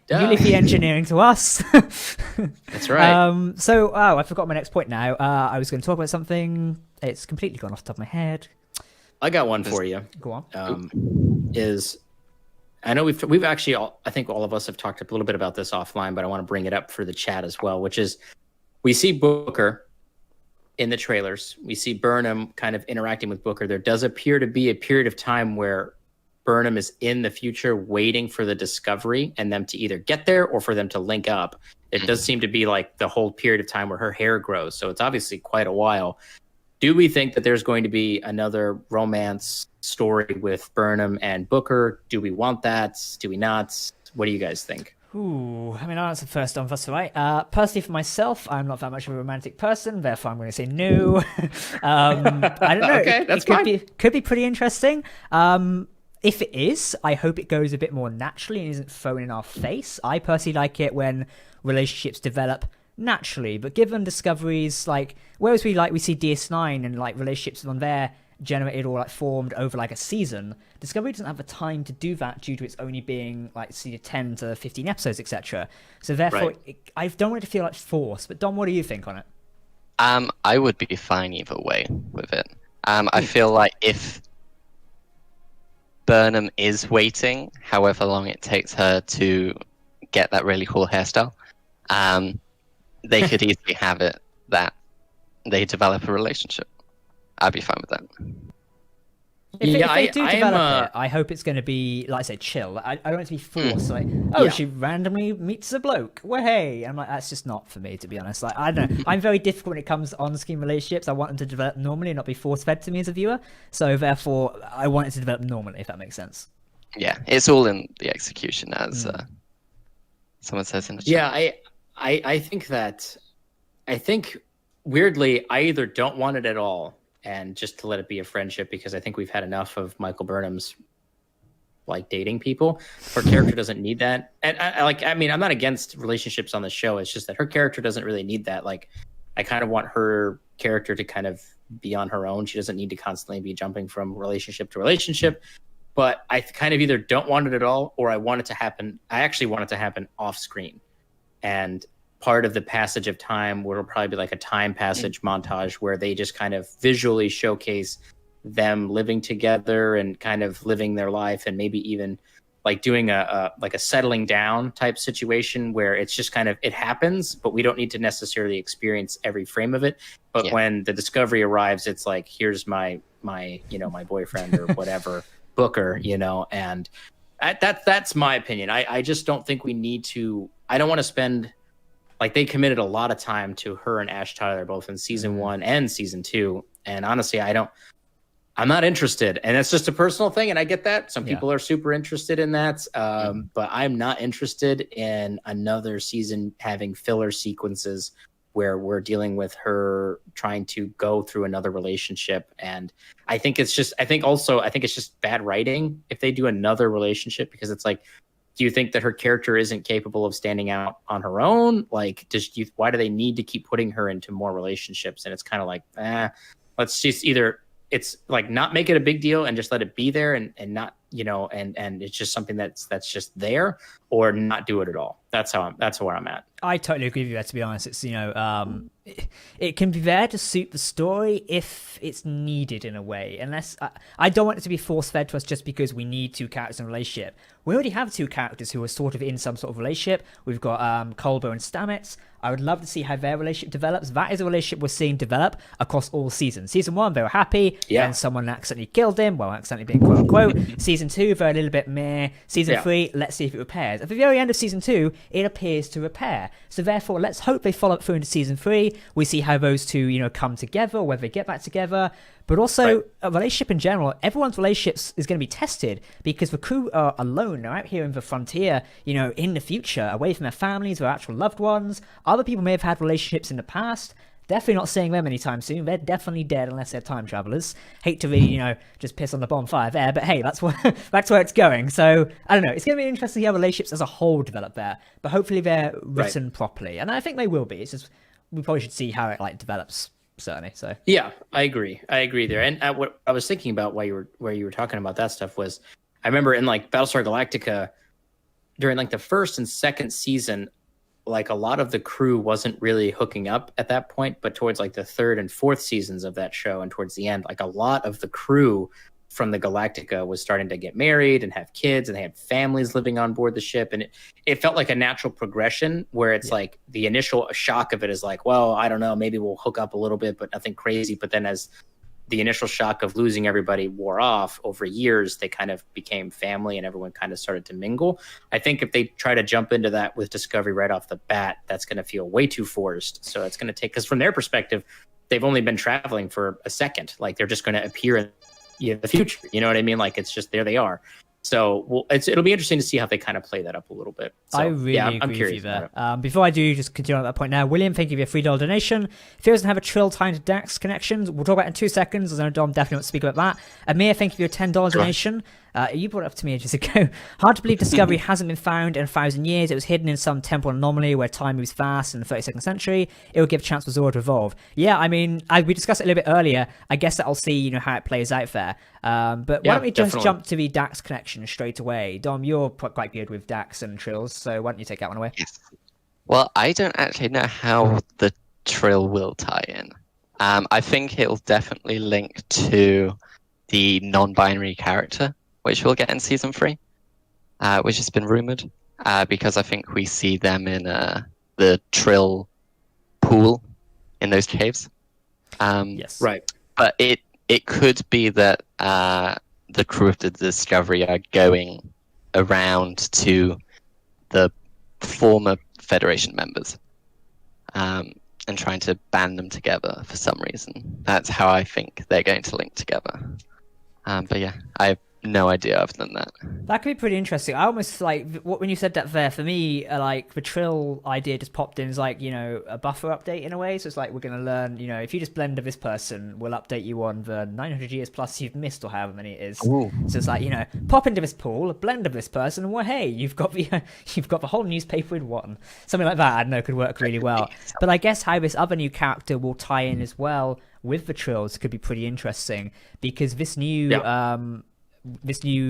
Duh. You leave the engineering to us. That's right. So, I forgot my next point now. I was going to talk about something. It's completely gone off the top of my head. I got one for you. Go on. I know we've actually, I think all of us have talked a little bit about this offline, but I want to bring it up for the chat as well, which is we see Booker in the trailers. We see Burnham kind of interacting with Booker. There does appear to be a period of time where Burnham is in the future waiting for the Discovery and them to either get there or for them to link up. It does seem to be like the whole period of time where her hair grows. So it's obviously quite a while. Do we think that there's going to be another romance story with Burnham and Booker? Do we want that? Do we not? What do you guys think? Ooh, I mean, I'll answer first on first, right? Personally, for myself, I'm not that much of a romantic person, therefore I'm going to say no. I don't know. Okay, that's fine. Could be pretty interesting. If it is, I hope it goes a bit more naturally and isn't thrown in our face. I personally like it when relationships develop naturally, but given Discoveries, like, whereas we see DS9 and like relationships on there generated or like formed over like a season, Discovery doesn't have the time to do that due to its only being like 10 to 15 episodes, etc. So therefore, I don't want it to feel like forced. But Dom, what do you think on it? I would be fine either way with it. I feel like if Burnham is waiting, however long it takes her to get that really cool hairstyle, they could easily have it that they develop a relationship. I'd be fine with that. If they do develop it, I hope it's going to be, like I said, chill. I don't want it to be forced. Like, she randomly meets a bloke. Well, hey. I'm like, that's just not for me, to be honest. Like, I don't know. I'm very difficult when it comes to on-screen relationships. I want them to develop normally and not be force-fed to me as a viewer. So, therefore, I want it to develop normally, if that makes sense. Yeah, it's all in the execution, as someone says in the chat. Yeah, I think, weirdly, I either don't want it at all, and just to let it be a friendship, because I think we've had enough of Michael Burnham's like dating people. Her character doesn't need that. And I'm not against relationships on the show. It's just that her character doesn't really need that. Like, I kind of want her character to kind of be on her own. She doesn't need to constantly be jumping from relationship to relationship. But I kind of either don't want it at all, or I want it to happen. I actually want it to happen off screen. And part of the passage of time will probably be like a time passage montage where they just kind of visually showcase them living together and kind of living their life, and maybe even like doing a settling down type situation where it's just kind of, it happens, but we don't need to necessarily experience every frame of it. But when the Discovery arrives, it's like, here's my boyfriend or whatever, Booker, and that's my opinion. I just don't think we need to. I don't want to spend. Like, they committed a lot of time to her and Ash Tyler, both in season 1 and season 2. And honestly, I'm not interested. And it's just a personal thing. And I get that. Some people are super interested in that. But I'm not interested in another season having filler sequences where we're dealing with her trying to go through another relationship. And I think it's just bad writing if they do another relationship, because it's like, do you think that her character isn't capable of standing out on her own? Like, why do they need to keep putting her into more relationships? And it's kind of like, let's just either, it's like, not make it a big deal and just let it be there and not, and it's just something that's just there, or not do it at all. That's where I'm at. I totally agree with you there, to be honest. It's, it can be there to suit the story if it's needed in a way. Unless I don't want it to be force-fed to us just because we need two characters in a relationship. We already have two characters who are sort of in some sort of relationship. We've got Culber and Stamets. I would love to see how their relationship develops. That is a relationship we're seeing develop across all seasons. Season 1, they were happy, and someone accidentally killed him. Well, accidentally being quote-unquote. Season 2, they're a little bit meh. Season 3, let's see if it repairs. At the very end of Season 2, it appears to repair. So therefore, let's hope they follow it through into Season 3. We see how those two, come together, whether they get back together. But also, a relationship in general, everyone's relationships is going to be tested because the crew are alone. They're out here in the frontier, in the future, away from their families, their actual loved ones. Other people may have had relationships in the past. Definitely not seeing them anytime soon. They're definitely dead unless they're time travelers. Hate to really, just piss on the bonfire there, but hey, that's where it's going. So, I don't know. It's going to be interesting to see how relationships as a whole develop there. But hopefully they're written properly. And I think they will be. It's just, we probably should see how it like develops. Certainly. So yeah, I agree there. And what I was thinking about while you were talking about that stuff was, I remember in like Battlestar Galactica during like the first and second season, like a lot of the crew wasn't really hooking up at that point, but towards like the third and fourth seasons of that show and towards the end, like a lot of the crew from the Galactica was starting to get married and have kids, and they had families living on board the ship. And it felt like a natural progression where it's like the initial shock of it is like, well, I don't know, maybe we'll hook up a little bit, but nothing crazy. But then as the initial shock of losing everybody wore off over years, they kind of became family and everyone kind of started to mingle. I think if they try to jump into that with Discovery right off the bat, that's going to feel way too forced. So it's going to take, because from their perspective, they've only been traveling for a second. Like they're just going to appear in the future. You know what I mean? Like it's just, there they are. So it'll be interesting to see how they kind of play that up a little bit. So, I really agree with you there. Before I do just continue on that point now, William, thank you for your $3 donation. If he doesn't have a Trill time to Dax connections, we'll talk about it in 2 seconds. I know Dom definitely wants to speak about that. Amir, thank you for your $10 donation. You brought it up to me ages ago. Hard to believe Discovery hasn't been found in 1,000 years. It was hidden in some temporal anomaly where time moves fast in the 32nd century. It would give a chance for Zora to evolve. Yeah, I mean, we discussed it a little bit earlier. I guess that I'll see, how it plays out there. But why don't we just jump to the Dax connection straight away? Dom, you're quite good with Dax and Trills, so why don't you take that one away? Yes. Well, I don't actually know how the Trill will tie in. I think it'll definitely link to the non-binary character, which we'll get in season 3, which has been rumored, because I think we see them in the Trill pool in those caves. Yes. Right. But it could be that the crew of the Discovery are going around to the former Federation members and trying to band them together for some reason. That's how I think they're going to link together. But yeah, I have no idea other than that. That could be pretty interesting. I almost when you said that there, for me, like the Trill idea just popped in as like, a buffer update in a way. So it's like, we're going to learn, if you just blend with this person, we'll update you on the 900 years plus you've missed or however many it is. Ooh. So it's like, pop into this pool, blend with this person, and well, hey, you've got the whole newspaper in one. Something like that, I don't know, could work really well. But I guess how this other new character will tie in as well with the Trills could be pretty interesting, because this new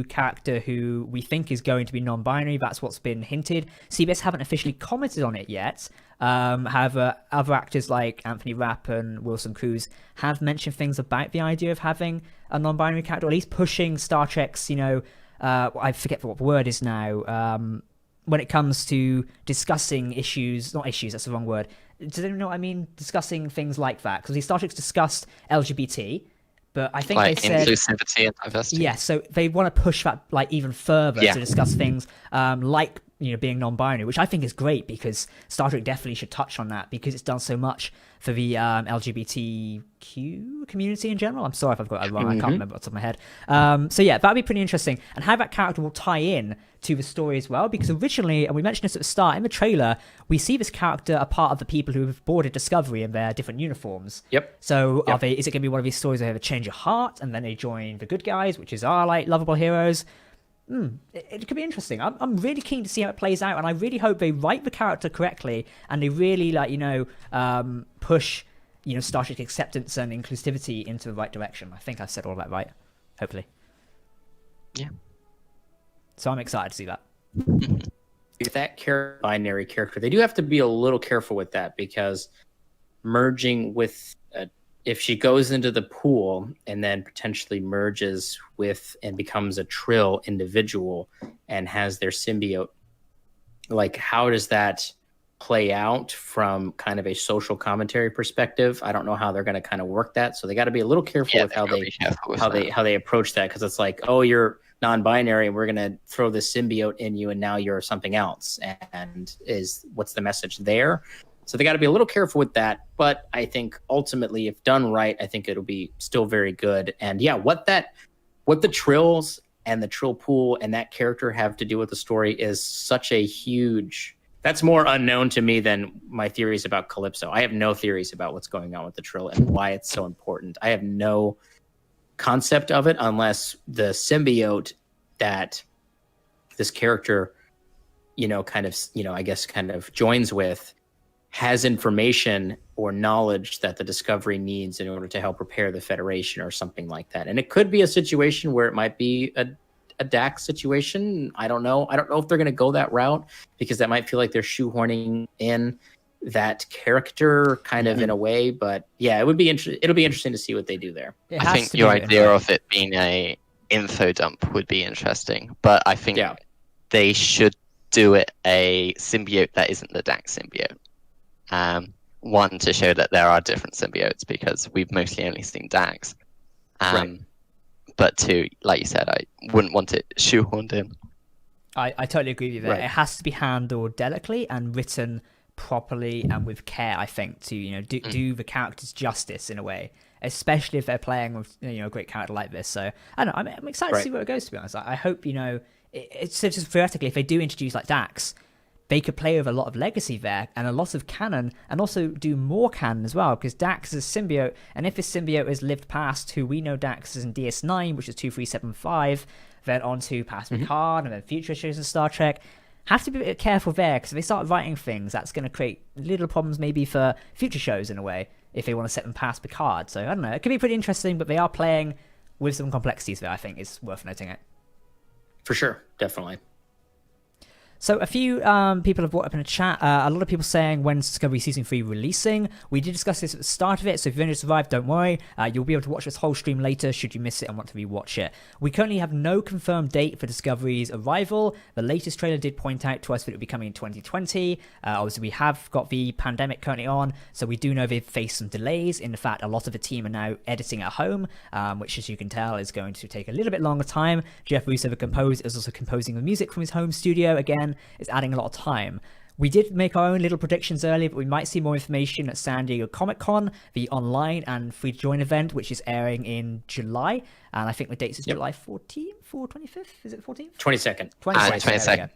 character who we think is going to be non-binary, that's what's been hinted. CBS haven't officially commented on it yet. However, other actors like Anthony Rapp and Wilson Cruz have mentioned things about the idea of having a non-binary character, or at least pushing Star Trek's, I forget what the word is now, when it comes to discussing issues, not issues, that's the wrong word. Does anyone know what I mean? Discussing things like that. Because Star Trek's discussed LGBT, but I think they said inclusivity and diversity. Yeah, so they want to push that even further to discuss things like being non-binary, which I think is great, because Star Trek definitely should touch on that, because it's done so much for the LGBTQ community in general. I'm sorry if I've got that wrong. I can't remember off the top of my head. So yeah, that'd be pretty interesting, and how that character will tie in to the story as well, because originally, and we mentioned this at the start in the trailer, we see this character a part of the people who have boarded Discovery in their different uniforms. Yep. So is it going to be one of these stories where they have a change of heart and then they join the good guys, which is our lovable heroes? It could be interesting. I'm really keen to see how it plays out, and I really hope they write the character correctly and they really push Star Trek acceptance and inclusivity into the right direction. I think I said all that right. Hopefully. Yeah. So I'm excited to see that. With that binary character, they do have to be a little careful with that, because merging with if she goes into the pool and then potentially merges with and becomes a Trill individual and has their symbiote, like how does that play out from kind of a social commentary perspective? I don't know how they're going to kind of work that, so they got to be a little careful with how they approach that, because it's like, oh, you're non-binary and we're going to throw this symbiote in you and now you're something else, and what's the message there? So they got to be a little careful with that. But I think ultimately, if done right, I think it'll be still very good. And yeah, what the Trills and the Trill pool and that character have to do with the story is such a huge, that's more unknown to me than my theories about Calypso. I have no theories about what's going on with the Trill and why it's so important. I have no concept of it, unless the symbiote that this character, kind of joins with has information or knowledge that the Discovery needs in order to help repair the Federation or something like that. And it could be a situation where it might be a Dax situation. I don't know. I don't know if they're going to go that route, because that might feel like they're shoehorning in that character kind of in a way. But yeah, it'll be interesting to see what they do there. I think your idea of it being a info dump would be interesting, but I think they should do it a symbiote that isn't the Dax symbiote. One, to show that there are different symbiotes, because we've mostly only seen Dax. But two, like you said, I wouldn't want it shoehorned in. I totally agree with you there. Right. It has to be handled delicately and written properly and with care, I think, to do the characters justice in a way, especially if they're playing with a great character like this. So I don't know, I'm excited to see where it goes, to be honest. I hope it's just theoretically, if they do introduce like Dax, they could play with a lot of legacy there and a lot of canon, and also do more canon as well, because Dax is a symbiote, and if this symbiote has lived past who we know Dax is in DS9, which is 2375, then on to past Picard, and then future shows in Star Trek, have to be a bit careful there, because if they start writing things, that's going to create little problems maybe for future shows in a way, if they want to set them past Picard. So I don't know, it could be pretty interesting, but they are playing with some complexities there. I think is worth noting it. For sure, definitely. So a few people have brought up in the chat, a lot of people saying when's Discovery Season 3 releasing. We did discuss this at the start of it, so if you've only survived, don't worry. You'll be able to watch this whole stream later should you miss it and want to rewatch it. We currently have no confirmed date for Discovery's arrival. The latest trailer did point out to us that it would be coming in 2020. Obviously, we have got the pandemic currently on, so we do know they've faced some delays. In fact, a lot of the team are now editing at home, which, as you can tell, is going to take a little bit longer time. Jeff Russo, the composer, is also composing the music from his home studio. Again, it's adding a lot of time. We did make our own little predictions earlier, but we might see more information at San Diego Comic-Con, the online and free-to-join event, which is airing in July. And I think the dates is July 14th or 25th? Is it 14th? 22nd. 22nd.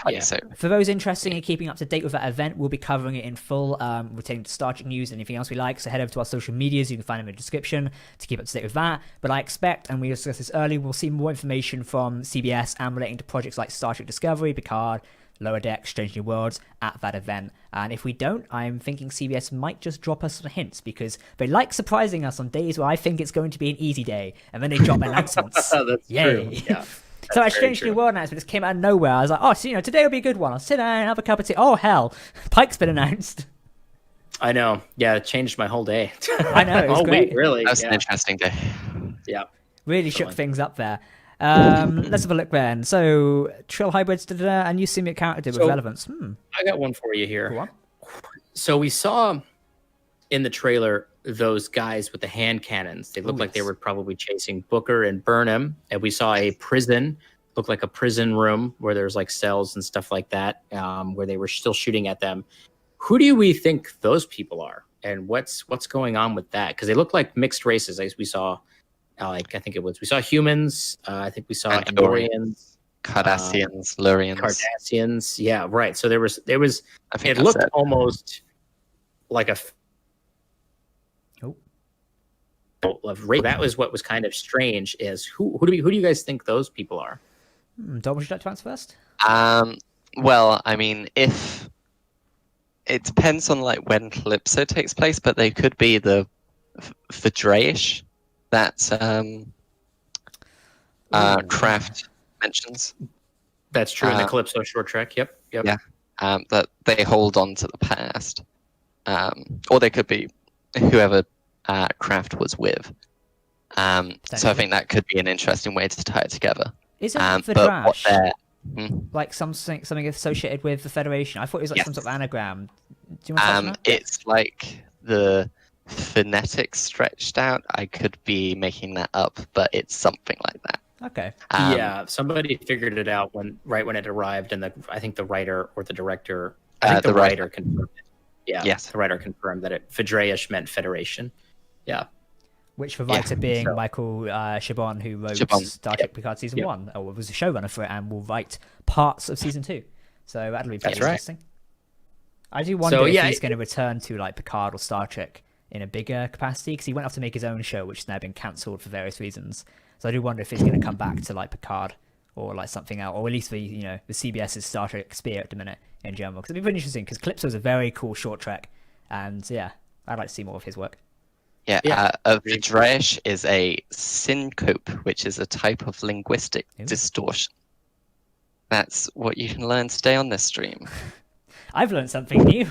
Yeah. For those interested in keeping up to date with that event, we'll be covering it in full, retaining the Star Trek news and anything else we like. So head over to our social medias. You can find them in the description to keep up to date with that. But I expect, and we discussed this earlier, we'll see more information from CBS and relating to projects like Star Trek Discovery, Picard, Lower Deck, Strange New Worlds at that event. And if we don't, I'm thinking CBS might just drop us some hints, because they like surprising us on days where I think it's going to be an easy day, and then they drop announcements. That's Yay. true. Yeah. So that Strange New World announcement just came out of nowhere. I was like, so, today will be a good one. I'll sit down, have a cup of tea. Oh, hell. Pike's been announced. I know. Yeah, it changed my whole day. I know. It was great. Wait, really? That was an interesting day. Yeah. Really shook things up there. Let's have a look then. So, Trill Hybrids, a new symbiote character with relevance. I got one for you here. Go on. So we saw in the trailer those guys with the hand cannons. They looked like they were probably chasing Booker and Burnham. And we saw a prison, looked like a prison room where there's like cells and stuff like that, where they were still shooting at them. Who do we think those people are? And what's going on with that? Because they look like mixed races, as we saw. I think we saw humans. I think we saw Andorians, Cardassians, Lurians. Cardassians. Yeah, right. So there was. I think it looked almost like a. That was what was kind of strange. Is who do you guys think those people are? Dom, would you like to answer first? Well, I mean, if it depends on like when Calypso takes place, but they could be the Fedreish that Kraft mentions. That's true in the Calypso short trek. Yep. Yeah. That they hold on to the past, or they could be whoever Kraft was with. So I think that could be an interesting way to tie it together. Isn't Fedreish like something associated with the Federation? I thought it was like some sort of anagram. Do you want to touch on that? It's like the phonetics stretched out. I could be making that up, but it's something like that. Okay. Yeah, somebody figured it out when it arrived, and I think the writer or the director, the writer confirmed it. Yeah, yes, the writer confirmed that Fedreish meant Federation. Yeah. Which the writer being Michael Chabon, who wrote Star Trek Picard Season 1, or was a showrunner for it, and will write parts of Season 2. So that'll be pretty interesting. I do wonder if he's going to return to like Picard or Star Trek in a bigger capacity, because he went off to make his own show, which has now been cancelled for various reasons. So I do wonder if he's going to come back to like Picard or like something else, or at least for the CBS's Star Trek Sphere at the minute in general, because it'd be pretty interesting. Because Calypso's a very cool short trek, and yeah, I'd like to see more of his work. Yeah, a Vidresh is a syncope, which is a type of linguistic distortion. That's what you can learn today on this stream. I've learned something new.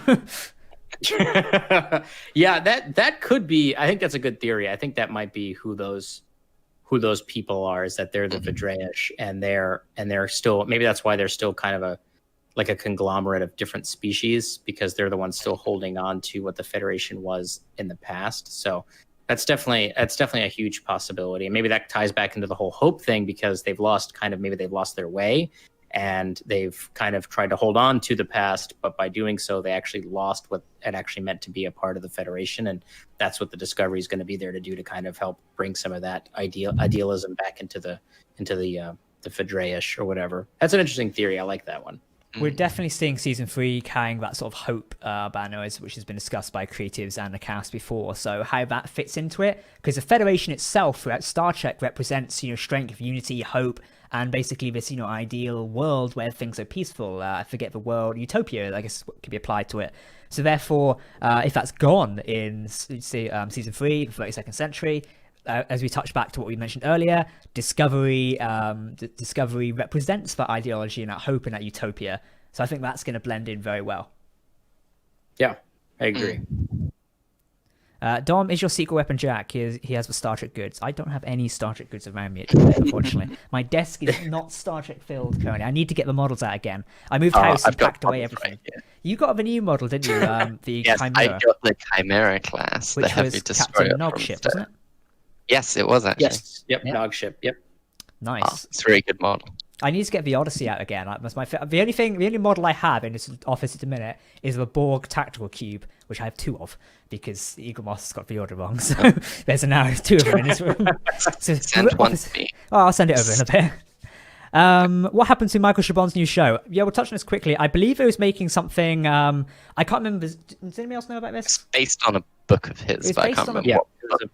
Yeah, that could be. I think that's a good theory. I think that might be who those people are. Is that they're the Vidresh, and they're still, maybe that's why they're still kind of a conglomerate of different species, because they're the ones still holding on to what the Federation was in the past. So that's definitely a huge possibility. And maybe that ties back into the whole hope thing, because they've lost their way, and they've kind of tried to hold on to the past, but by doing so, they actually lost what it actually meant to be a part of the Federation. And that's what the Discovery is going to be there to do, to kind of help bring some of that idealism back into the Vidresh or whatever. That's an interesting theory. I like that one. We're definitely seeing season 3 carrying that sort of hope banner, which has been discussed by creatives and the cast before. So how that fits into it, because the Federation itself throughout Star Trek represents strength, unity, hope, and basically this ideal world where things are peaceful. I forget the word, utopia, I guess, could be applied to it. So therefore, if that's gone in season 3, the 32nd century, as we touch back to what we mentioned earlier, Discovery represents that ideology and that hope and that utopia. So I think that's going to blend in very well. Yeah, I agree. Dom, is your secret weapon Jack? He has the Star Trek goods. I don't have any Star Trek goods around me, unfortunately. My desk is not Star Trek filled currently. I need to get the models out again. I moved house and packed away everything. Right, you got the new model, didn't you? The yes, Chimera. I got the Chimera class, which the heavy was destroyer Captain Nogship, wasn't it? Yes, it was actually. Yes, yep. Nogship, yep. Nice. Oh, it's a very good model. I need to get the Odyssey out again. That's the only model I have in this office at the minute is the Borg Tactical Cube, which I have 2 of because Eagle Moss has got the order wrong. So there's now 2 of them in this room. So send one to me. Oh, I'll send it over in a bit. What happened to Michael Chabon's new show? Yeah, we'll touch on this quickly. I believe it was making something. I can't remember. Does anybody else know about this? It's based on a book of his, but I can't remember what.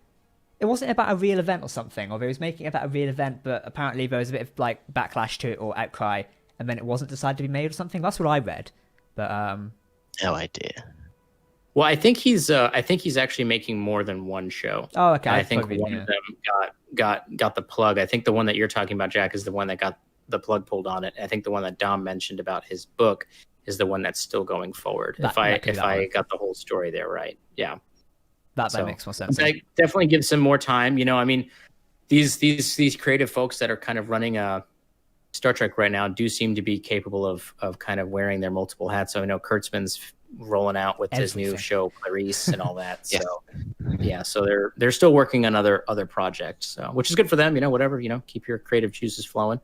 It wasn't about a real event or something, or they was making it about a real event, but apparently there was a bit of backlash to it or outcry, and then it wasn't decided to be made or something. That's what I read, but no idea. Well, I think he's actually making more than one show. Oh, okay. And I think one of them got the plug. I think the one that you're talking about, Jack, is the one that got the plug pulled on it. I think the one that Dom mentioned about his book is the one that's still going forward. If I got the whole story there right, yeah. That makes more sense. That definitely gives him more time. I mean, these creative folks that are kind of running Star Trek right now do seem to be capable of kind of wearing their multiple hats. So I know Kurtzman's rolling out with his new show Clarice and all that. So yeah, so they're still working on other projects, so which is good for them. Whatever, keep your creative juices flowing.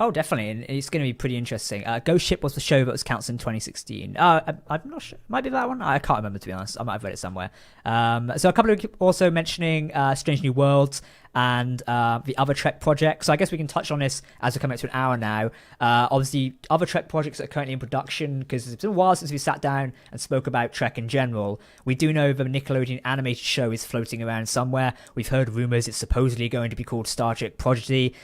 Oh, definitely, and it's going to be pretty interesting. Ghost Ship was the show that was cancelled in 2016. I'm not sure. Might be that one. I can't remember, to be honest. I might have read it somewhere. So a couple of also mentioning Strange New Worlds and the other Trek projects. So I guess we can touch on this as we're coming up to an hour now. Obviously, other Trek projects that are currently in production, because it's been a while since we sat down and spoke about Trek in general. We do know the Nickelodeon animated show is floating around somewhere. We've heard rumors it's supposedly going to be called Star Trek Prodigy.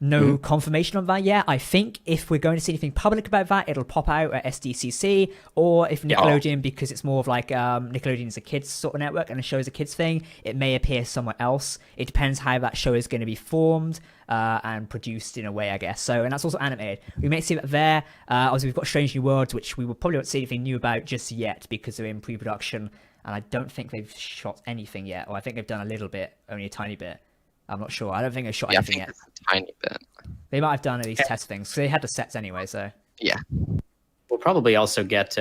No confirmation on that yet. I think if we're going to see anything public about that, it'll pop out at SDCC, or if Nickelodeon, because it's more of like Nickelodeon is a kids sort of network and the show is a kids thing, it may appear somewhere else. It depends how that show is going to be formed and produced in a way, I guess. So, and that's also animated. We may see that there. Obviously, we've got Strange New Worlds, which we will probably won't see anything new about just yet because they're in pre-production, and I don't think they've shot anything yet, or I think they've done a little bit, only a tiny bit. I'm not sure. I don't think they've shot anything yet. It's a tiny bit. They might have done these test things. So they had the sets anyway, so. Yeah. We'll probably also get...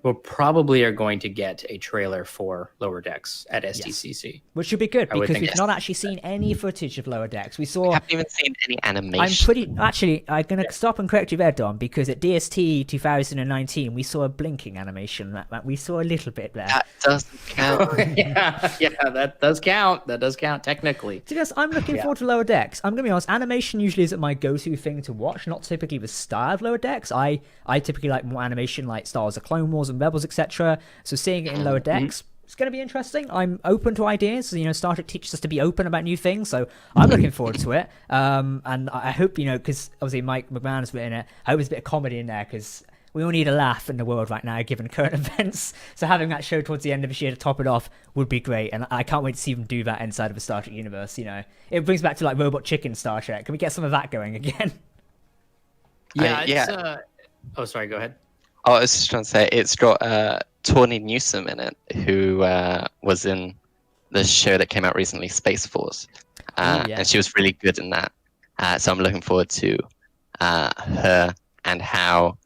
we probably are going to get a trailer for Lower Decks at SDCC. Yes. Which should be good, because we've not actually seen any footage of Lower Decks. We haven't even seen any animation. I'm going to stop and correct you there, Dom, because at DST 2019, we saw a blinking animation. We saw a little bit there. That doesn't count. yeah, that does count. That does count, technically. To be honest, I'm looking forward to Lower Decks. I'm going to be honest, animation usually isn't my go-to thing to watch, not typically the style of Lower Decks. I typically like more animation like Star Wars: The Clone Wars and Rebels, etc. So seeing it in Lower Decks, it's going to be interesting. I'm open to ideas. Star Trek teaches us to be open about new things, so I'm looking forward to it. And I hope, because obviously Mike McMahon has written it, I hope there's a bit of comedy in there, because we all need a laugh in the world right now, given current events. So having that show towards the end of this year to top it off would be great, and I can't wait to see them do that inside of a Star Trek universe. It brings back to like Robot Chicken Star Trek. Can we get some of that going again? Yeah. Oh, sorry. Go ahead. Oh, I was just trying to say it's got Tawny Newsome in it, who was in the show that came out recently, Space Force, and she was really good in that. So I'm looking forward to her and how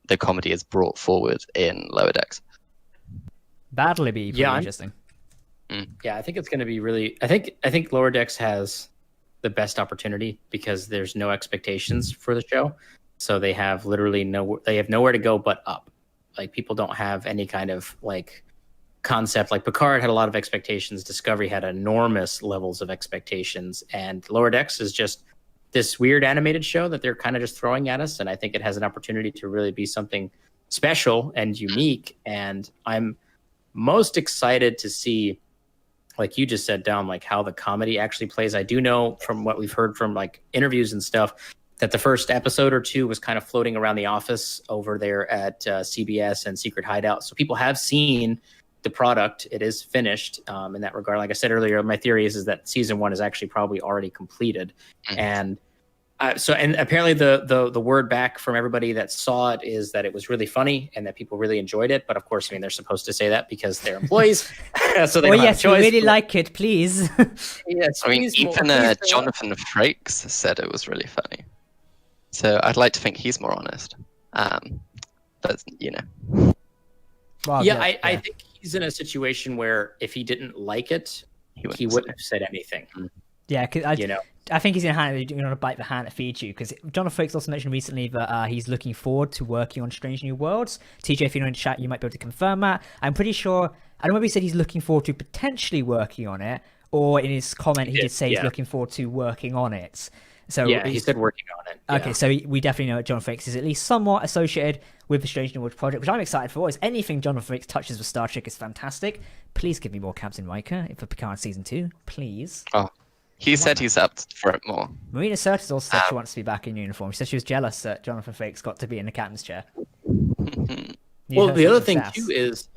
the comedy is brought forward in Lower Decks. That'll be pretty interesting. Yeah, I think it's going to be really. I think Lower Decks has the best opportunity because there's no expectations for the show, so they have literally nowhere to go but up. Like, people don't have any kind of like concept. Like, Picard had a lot of expectations, Discovery had enormous levels of expectations, and Lower Decks is just this weird animated show that they're kind of just throwing at us, and I think it has an opportunity to really be something special and unique. And I'm most excited to see, like you just said, down like how the comedy actually plays. I do know from what we've heard from like interviews and stuff that the first episode or two was kind of floating around the office over there at CBS and Secret Hideout, so people have seen the product. It is finished in that regard. Like I said earlier, my theory is that season 1 is actually probably already completed. And and apparently the word back from everybody that saw it is that it was really funny and that people really enjoyed it. But of course, I mean, they're supposed to say that because they're employees. So they don't have a choice. We really like it, please. Yes, I mean, even Jonathan Frakes said it was really funny. So I'd like to think he's more honest. But Well, I think he's in a situation where if he didn't like it, he wouldn't have said anything. Yeah, because I think he's in a hand. You're gonna bite the hand that feeds you. Because Jonathan Frakes also mentioned recently that he's looking forward to working on Strange New Worlds. TJ, if you're in the chat, you might be able to confirm that. I'm pretty sure. I don't know if he said he's looking forward to potentially working on it, or in his comment he did say he's looking forward to working on it. So yeah, he said working on it. Okay, so we definitely know that John Frakes is at least somewhat associated with the Strange New Worlds project, which I'm excited for. Anything Jonathan Frakes touches with Star Trek is fantastic. Please give me more Captain Riker for Picard season 2, please. Oh, he said he's up for it more. Marina Sirtis also said she wants to be back in uniform. She said she was jealous that Jonathan Frakes got to be in the captain's chair. Well, the other thing too is,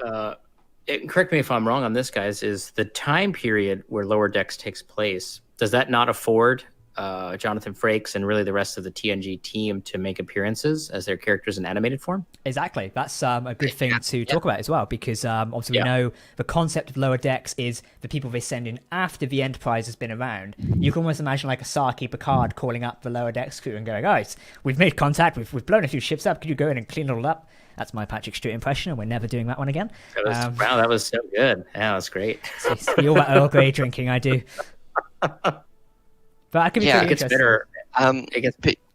correct me if I'm wrong on this, guys, is the time period where Lower Decks takes place. Does that not afford Jonathan Frakes and really the rest of the TNG team to make appearances as their characters in animated form? Exactly. That's a good thing to talk about as well, because obviously we know the concept of Lower Decks is the people they send in after the Enterprise has been around. You can almost imagine like a Saki Picard calling up the Lower Decks crew and going, guys, we've made contact, we've blown a few ships up, could you go in and clean it all up? That's my Patrick Stewart impression, and we're never doing that one again. Wow, that was so good. Yeah, that was great. You're that Earl Grey drinking, I do. But I could be pretty it gets better.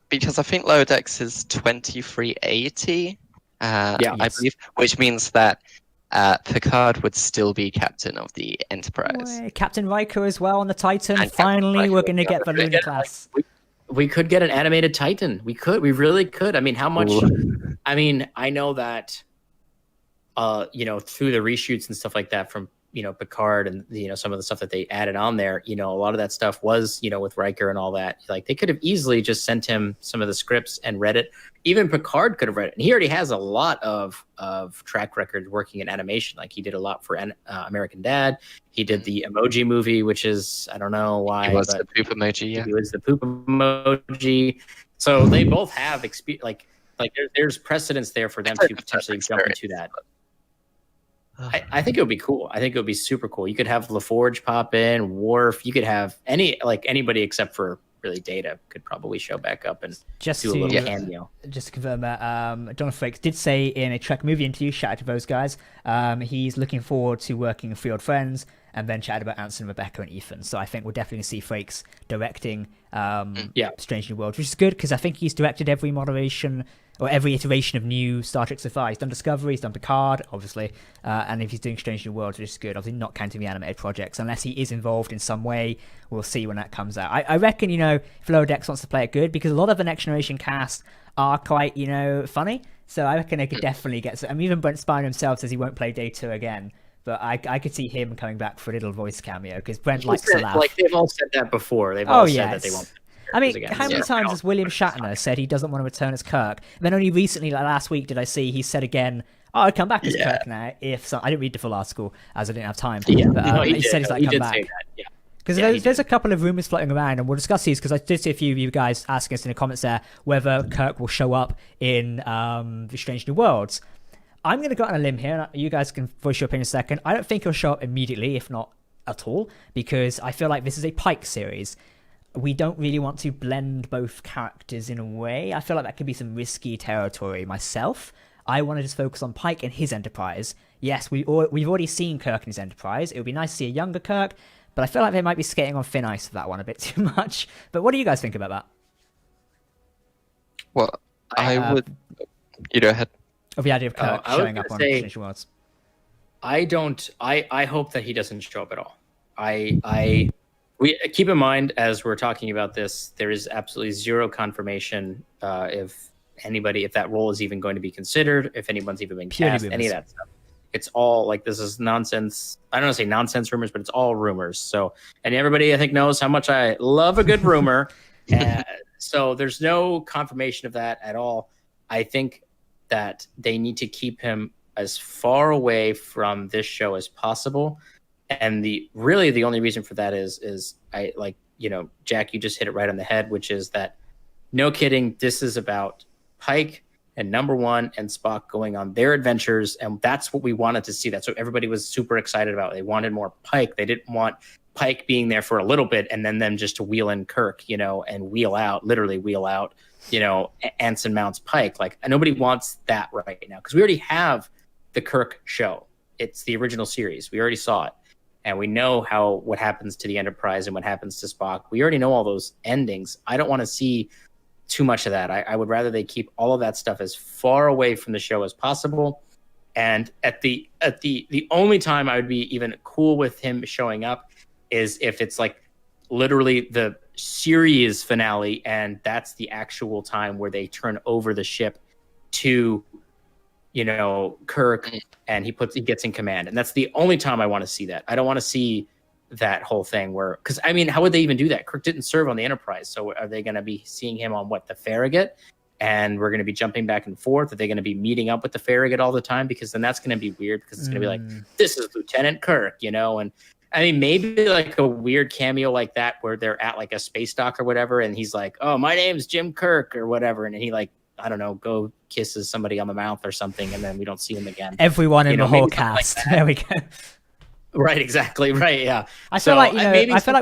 Because I think Lower Decks is 2380, I believe, which means that Picard would still be captain of the Enterprise. Captain Riker as well on the Titan. And finally, we're going to get the Lunar class. We could get an animated Titan. We really could. I mean, how much? Ooh. I mean, I know that, through the reshoots and stuff like that from, Picard and, some of the stuff that they added on there, a lot of that stuff was, with Riker and all that. Like, they could have easily just sent him some of the scripts and read it. Even Picard could have read it. And he already has a lot of track record working in animation. Like, he did a lot for American Dad. He did the Emoji Movie, which is, I don't know why. He was the poop emoji, yeah. He was the poop emoji. So they both have experience. Like there's precedence there for them to potentially jump into that. I think it would be cool. I think it would be super cool. You could have LaForge pop in, Worf. You could have anybody except for really Data could probably show back up and just do a little cameo. Just to confirm that, Jonathan Frakes did say in a Trek movie interview, shout out to those guys, he's looking forward to working with Field Friends, and then chatted about Anson, Rebecca, and Ethan. So I think we'll definitely see Frakes directing Strange New Worlds, which is good because I think he's directed every iteration of new Star Trek so far. He's done Discovery, he's done Picard, obviously, and if he's doing Strange New Worlds, which is good, obviously not counting the animated projects, unless he is involved in some way. We'll see when that comes out. I reckon, if Lower Decks wants to play it good, because a lot of the Next Generation cast are quite, funny, so I reckon they could definitely get some. I mean, even Brent Spiner himself says he won't play Data again. But I could see him coming back for a little voice cameo because Brent likes to laugh. Like they've all said that before. They've all said that they won't. I mean, how many times has William Shatner said he doesn't want to return as Kirk? And then only recently, like last week, did I see he said again, "Oh, I'd come back as Kirk now." I didn't read the full article as I didn't have time. Yeah, but, he said he's like, come back. Yeah. Because there's a couple of rumors floating around, and we'll discuss these because I did see a few of you guys asking us in the comments there whether Kirk will show up in The Strange New Worlds. I'm going to go on a limb here, and you guys can voice your opinion in a second. I don't think he'll show up immediately, if not at all, because I feel like this is a Pike series. We don't really want to blend both characters in a way. I feel like that could be some risky territory myself. I want to just focus on Pike and his Enterprise. Yes, we've already seen Kirk and his Enterprise. It would be nice to see a younger Kirk, but I feel like they might be skating on thin ice for that one a bit too much. But what do you guys think about that? Well, I would... You go ahead. Of the idea of Kirk showing up on Strange Worlds. I hope that he doesn't show up at all. We keep in mind as we're talking about this, there is absolutely zero confirmation if that role is even going to be considered, if anyone's even been cast, any of that stuff. It's all like, this is nonsense. I don't want to say nonsense rumors, but it's all rumors. So, and everybody I think knows how much I love a good rumor. So there's no confirmation of that at all. I think that they need to keep him as far away from this show as possible. And the only reason for that is I like, Jack, you just hit it right on the head, which is that, no kidding, this is about Pike and Number One and Spock going on their adventures, and that's what we wanted to see. That's what everybody was super excited about. They wanted more Pike. They didn't want Pike being there for a little bit and then them just to wheel in Kirk, and literally wheel out, Anson Mount's Pike. Like, nobody wants that right now because we already have the Kirk show. It's the original series. We already saw it. And we know what happens to the Enterprise and what happens to Spock. We already know all those endings. I don't want to see too much of that. I would rather they keep all of that stuff as far away from the show as possible. And at the only time I would be even cool with him showing up is if it's like literally the series finale, and that's the actual time where they turn over the ship to Kirk, and he gets in command. And that's the only time I want to see that. I don't want to see that whole thing because how would they even do that? Kirk didn't serve on the Enterprise. So are they going to be seeing him on the Farragut? And we're going to be jumping back and forth. Are they going to be meeting up with the Farragut all the time? Because then that's going to be weird, because it's going to be like, this is Lieutenant Kirk, and maybe like a weird cameo like that where they're at like a space dock or whatever. And he's like, oh, my name's Jim Kirk or whatever. And he I don't know, go kisses somebody on the mouth or something, and then we don't see him again. Everyone in the whole cast. Like there we go. Right, exactly. Right, yeah. I feel like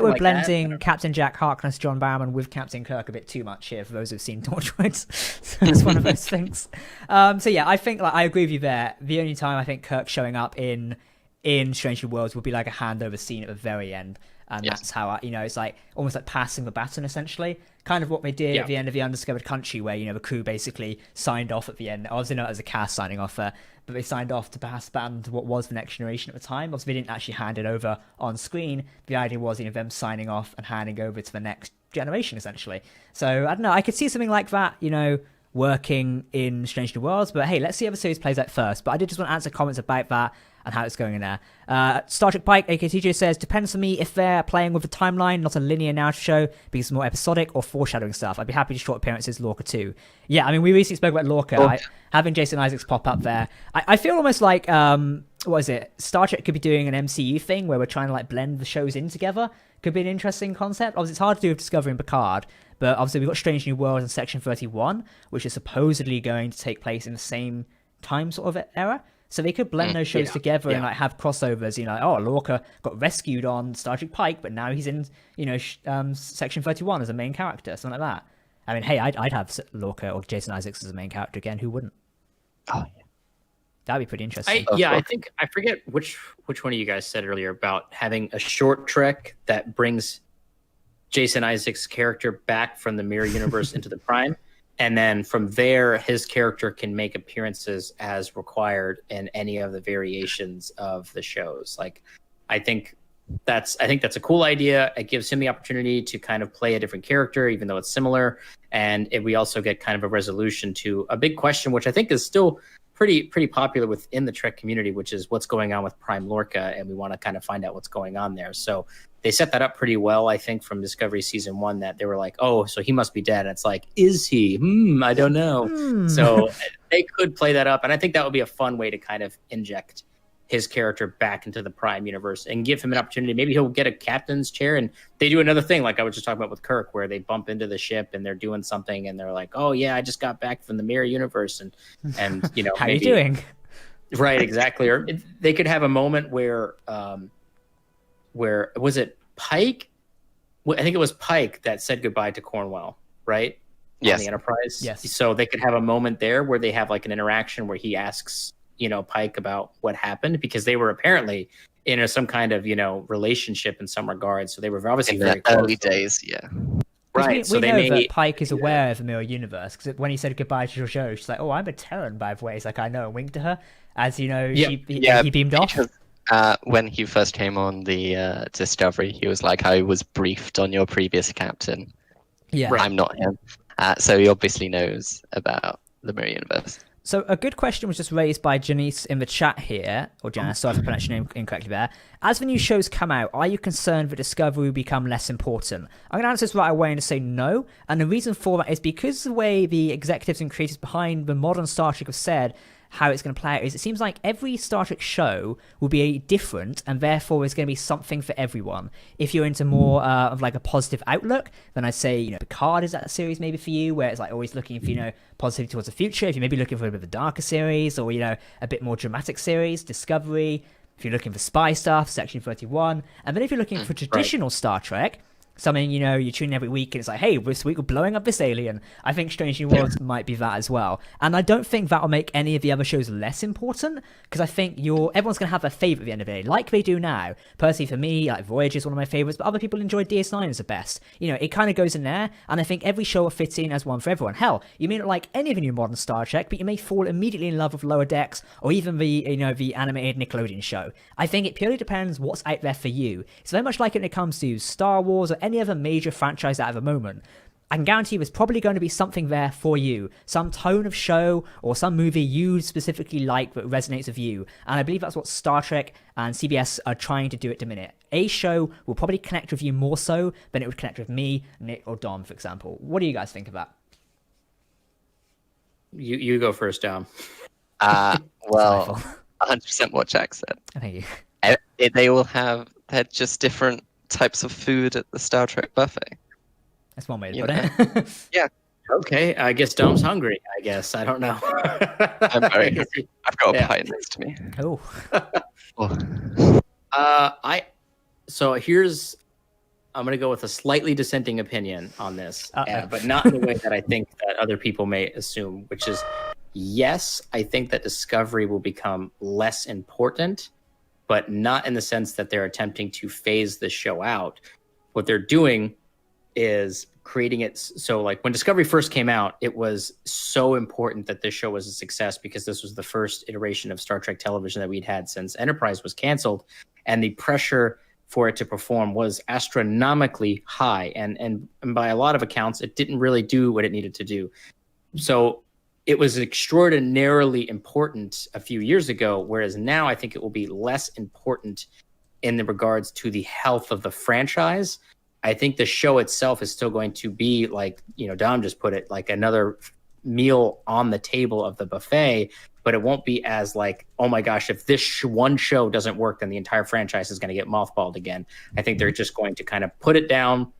we're blending Captain Jack Harkness, John Barrowman with Captain Kirk a bit too much here for those who've seen Torchwood. So it's one of those things. So yeah, I think I agree with you there. The only time I think Kirk showing up in Strange New Worlds would be like a handover scene at the very end. And that's how it's like almost like passing the baton, essentially. Kind of what they did at the end of The Undiscovered Country, where, the crew basically signed off at the end. Obviously not as a cast signing off, but they signed off to pass the baton to what was the next generation at the time. Obviously, they didn't actually hand it over on screen. The idea was, them signing off and handing over to the next generation, essentially. So, I don't know, I could see something like that, working in Strange New Worlds. But hey, let's see how the series plays out first. But I did just want to answer comments about that and how it's going in there. Star Trek Pike, AKTJ, says, depends for me if they're playing with a timeline, not a linear narrative show, because it's more episodic or foreshadowing stuff. I'd be happy to short appearances, Lorca too. Yeah, we recently spoke about Lorca. Having Jason Isaacs pop up there, I feel almost like, what is it? Star Trek could be doing an MCU thing where we're trying to blend the shows in together. Could be an interesting concept. Obviously, it's hard to do with Discovery and Picard, but obviously we've got Strange New Worlds and Section 31, which is supposedly going to take place in the same time sort of era. So they could blend those shows together and have crossovers. Lorca got rescued on Star Trek Pike, but now he's in, Section 31 as a main character, something like that. Hey, I'd have Lorca or Jason Isaacs as a main character again. Who wouldn't? Oh, yeah. That'd be pretty interesting. I think I forget which one of you guys said earlier about having a short trek that brings Jason Isaacs' character back from the mirror universe into the Prime. And then from there, his character can make appearances as required in any of the variations of the shows. I think that's a cool idea. It gives him the opportunity to kind of play a different character, even though it's similar. And we also get kind of a resolution to a big question, which I think is still pretty popular within the Trek community, which is what's going on with Prime Lorca, and we want to kind of find out what's going on there. So they set that up pretty well, I think, from Discovery season 1, that they were like, oh, so he must be dead. And it's like, is he? I don't know. So they could play that up. And I think that would be a fun way to kind of inject his character back into the Prime universe and give him an opportunity. Maybe he'll get a captain's chair and they do another thing, like I was just talking about with Kirk, where they bump into the ship and they're doing something and they're like, oh yeah, I just got back from the mirror universe. And you know, how maybe, you doing? Right, exactly. Or they could have a moment where was it Pike? I think it was Pike that said goodbye to Cornwell, right? Yes. On the Enterprise. Yes. So they could have a moment there where they have like an interaction where he asks, you know, Pike about what happened, because they were apparently in some kind of, you know, relationship in some regards. So they were obviously in very the early close. days, yeah. Right. We know that Pike is aware of the mirror universe, because when he said goodbye to Georgiou, she's like, "Oh, I'm a Terran, by the way." He's like, "I know," and winked to her as, you know, he beamed off. When he first came on the Discovery, he was like, "I was briefed on your previous captain. Yeah, I'm not him." So he obviously knows about the mirror universe. So a good question was just raised by Janice in the chat here, or Janice, sorry if I pronounced your name incorrectly there. As the new shows come out, are you concerned that Discovery will become less important? I'm going to answer this right away and just say no. And the reason for that is because the way the executives and creators behind the modern Star Trek have said how it's going to play out is, it seems like every Star Trek show will be different, and therefore there's going to be something for everyone. If you're into more of like a positive outlook, then I'd say, you know, Picard is that series maybe for you, where it's like always looking for, you know, positivity towards the future. If you're maybe looking for a bit of a darker series, or, you know, a bit more dramatic series, Discovery. If you're looking for spy stuff, Section 31. And then if you're looking for traditional Star Trek, something, you know, you tune in every week and it's like, hey, this week we're blowing up this alien. I think Strange New Worlds might be that as well. And I don't think that'll make any of the other shows less important, because I think everyone's going to have a favourite at the end of the day, like they do now. Personally, for me, like Voyager is one of my favourites, but other people enjoy DS9 as the best. You know, it kind of goes in there, and I think every show will fit in as one for everyone. Hell, you may not like any of the new modern Star Trek, but you may fall immediately in love with Lower Decks, or even the, you know, the animated Nickelodeon show. I think it purely depends what's out there for you. It's very much like it when it comes to Star Wars or any other major franchise out of the moment. I can guarantee there's probably going to be something there for you, some tone of show or some movie you specifically like that resonates with you. And I believe that's what Star Trek and CBS are trying to do at the minute. A show will probably connect with you more so than it would connect with me, Nick, or Dom, for example. What do you guys think of that? You go first, Dom. Well, 100% what Jack said. Thank you. They're just different types of food at the Star Trek buffet. That's one way to put it. Yeah. Okay, I guess Dom's hungry. I guess, I don't know. I'm very hungry. I've got a pie next to me. So here's, I'm going to go with a slightly dissenting opinion on this, but not in the way that I think that other people may assume, which is, yes, I think that Discovery will become less important, but not in the sense that they're attempting to phase the show out. What they're doing is creating it so, like, when Discovery first came out, it was so important that this show was a success, because this was the first iteration of Star Trek television that we'd had since Enterprise was canceled, and the pressure for it to perform was astronomically high, and by a lot of accounts, it didn't really do what it needed to do. So it was extraordinarily important a few years ago, whereas now I think it will be less important in the regards to the health of the franchise. I think the show itself is still going to be, like, you know, Dom just put it, like another meal on the table of the buffet, but it won't be as like, oh my gosh, if this one show doesn't work, then the entire franchise is going to get mothballed again. I think they're just going to kind of put it down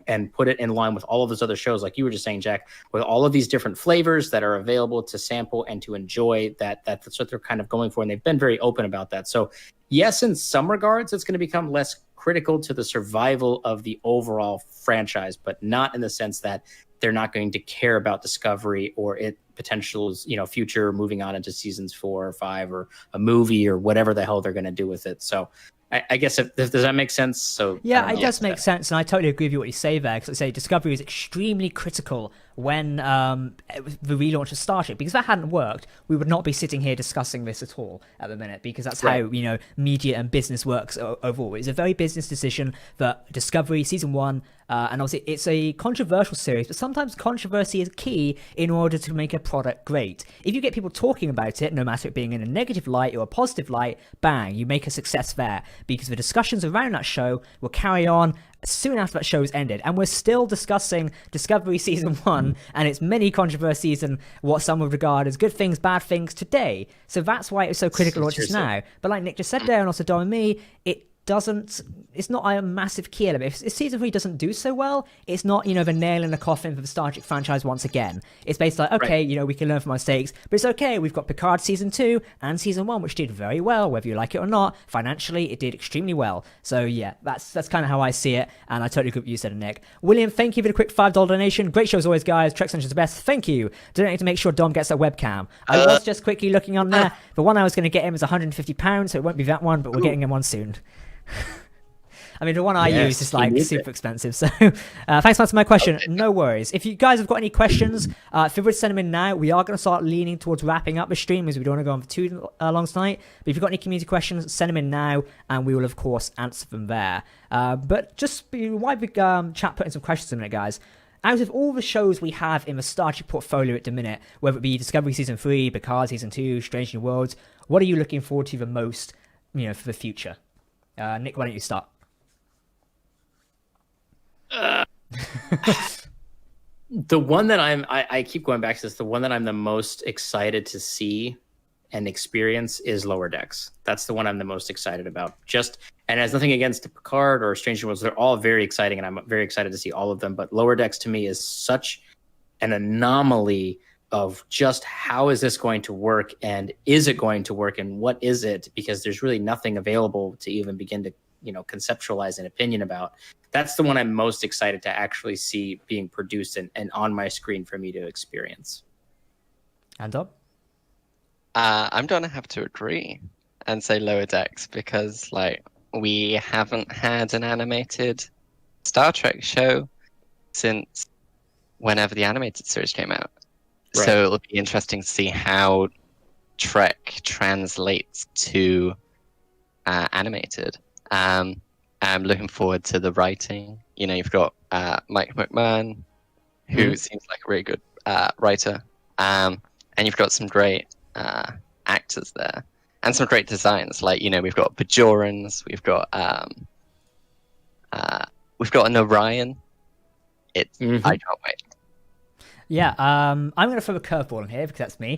and put it in line with all of those other shows, like you were just saying, Jack, with all of these different flavors that are available to sample and to enjoy. That's what they're kind of going for, and they've been very open about that. So yes, in some regards, it's going to become less critical to the survival of the overall franchise, but not in the sense that they're not going to care about Discovery or it potential, you know, future moving on into seasons 4 or 5 or a movie or whatever the hell they're going to do with it. So I guess does that make sense? So yeah, it does make sense, and I totally agree with what you say there. Because I say Discovery was extremely critical when the relaunch of Star Trek, because if that hadn't worked, we would not be sitting here discussing this at all at the minute. Because that's how, you know, media and business works overall. It's a very business decision that Discovery season 1 And obviously, it's a controversial series, but sometimes controversy is key in order to make a product great. If you get people talking about it, no matter it being in a negative light or a positive light, bang, you make a success there. Because the discussions around that show will carry on soon after that show is ended. And we're still discussing Discovery Season 1 and its many controversies and what some would regard as good things, bad things today. So that's why it's so critical launches now. But like Nick just said there, and also Dom and me, it's not a massive key element. If season 3 doesn't do so well, it's not, the nail in the coffin for the Star Trek franchise once again. It's basically like, okay, right. We can learn from our mistakes, but it's okay. We've got Picard season 2 and season 1, which did very well, whether you like it or not. Financially, it did extremely well. So yeah, that's kind of how I see it, and I totally agree with what you said, Nick. William, thank you for the quick $5 donation. Great show as always, guys. Trek Central is the best. Thank you. Donate to make sure Dom gets that webcam. I was just quickly looking on there. The one I was going to get him is £150, so it won't be that one, but we're getting him one soon. I mean, the one I use is like super expensive. So thanks for answering my question. Okay. No worries. If you guys have got any questions, feel free to send them in now. We are going to start leaning towards wrapping up the stream as we don't want to go on for too long tonight. But if you've got any community questions, send them in now and we will, of course, answer them there. But just why big chat putting some questions in it, guys. Out of all the shows we have in the Star Trek portfolio at the minute, whether it be Discovery Season 3, Picard Season 2, Strange New Worlds, what are you looking forward to the most, for the future? Nick, why don't you start? The one that I keep going back to this, the one that I'm the most excited to see and experience is Lower Decks. That's the one I'm the most excited about. And it has nothing against Picard or Strange New Worlds. They're all very exciting, and I'm very excited to see all of them. But Lower Decks to me is such an anomaly of just how is this going to work, and is it going to work, and what is it? Because there's really nothing available to even begin to conceptualize an opinion about. That's the one I'm most excited to actually see being produced and on my screen for me to experience. And Dom? I'm going to have to agree and say Lower Decks because, we haven't had an animated Star Trek show since whenever the animated series came out. Right. So it'll be interesting to see how Trek translates to animated. I'm looking forward to the writing. You've got Mike McMahon, who seems like a really good writer, and you've got some great actors there, and some great designs. We've got Bajorans, we've got an Orion. I can't wait. Yeah, I'm going to throw a curveball in here because that's me.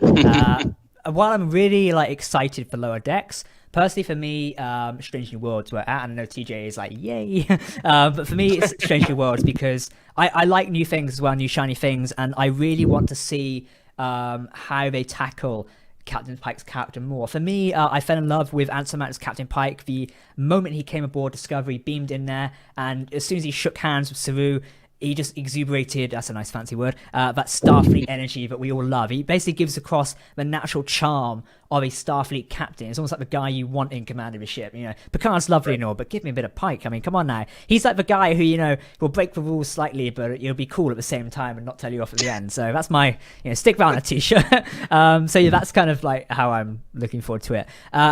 While I'm really excited for Lower Decks, personally for me, Strange New Worlds were at, and I know TJ is like, yay. But for me, it's Strange New Worlds because I like new things as well, new shiny things, and I really want to see how they tackle Captain Pike's character more. For me, I fell in love with Anson Mount as Captain Pike. The moment he came aboard Discovery, beamed in there, and as soon as he shook hands with Saru, he just exuberated, that's a nice fancy word, that Starfleet energy that we all love. He basically gives across the natural charm of a Starfleet captain. It's almost like the guy you want in command of a ship. Picard's lovely and all, but give me a bit of Pike. I mean, come on now. He's like the guy who, will break the rules slightly, but he'll be cool at the same time and not tell you off at the end. So that's my, stick around a t-shirt. So yeah, that's kind of how I'm looking forward to it.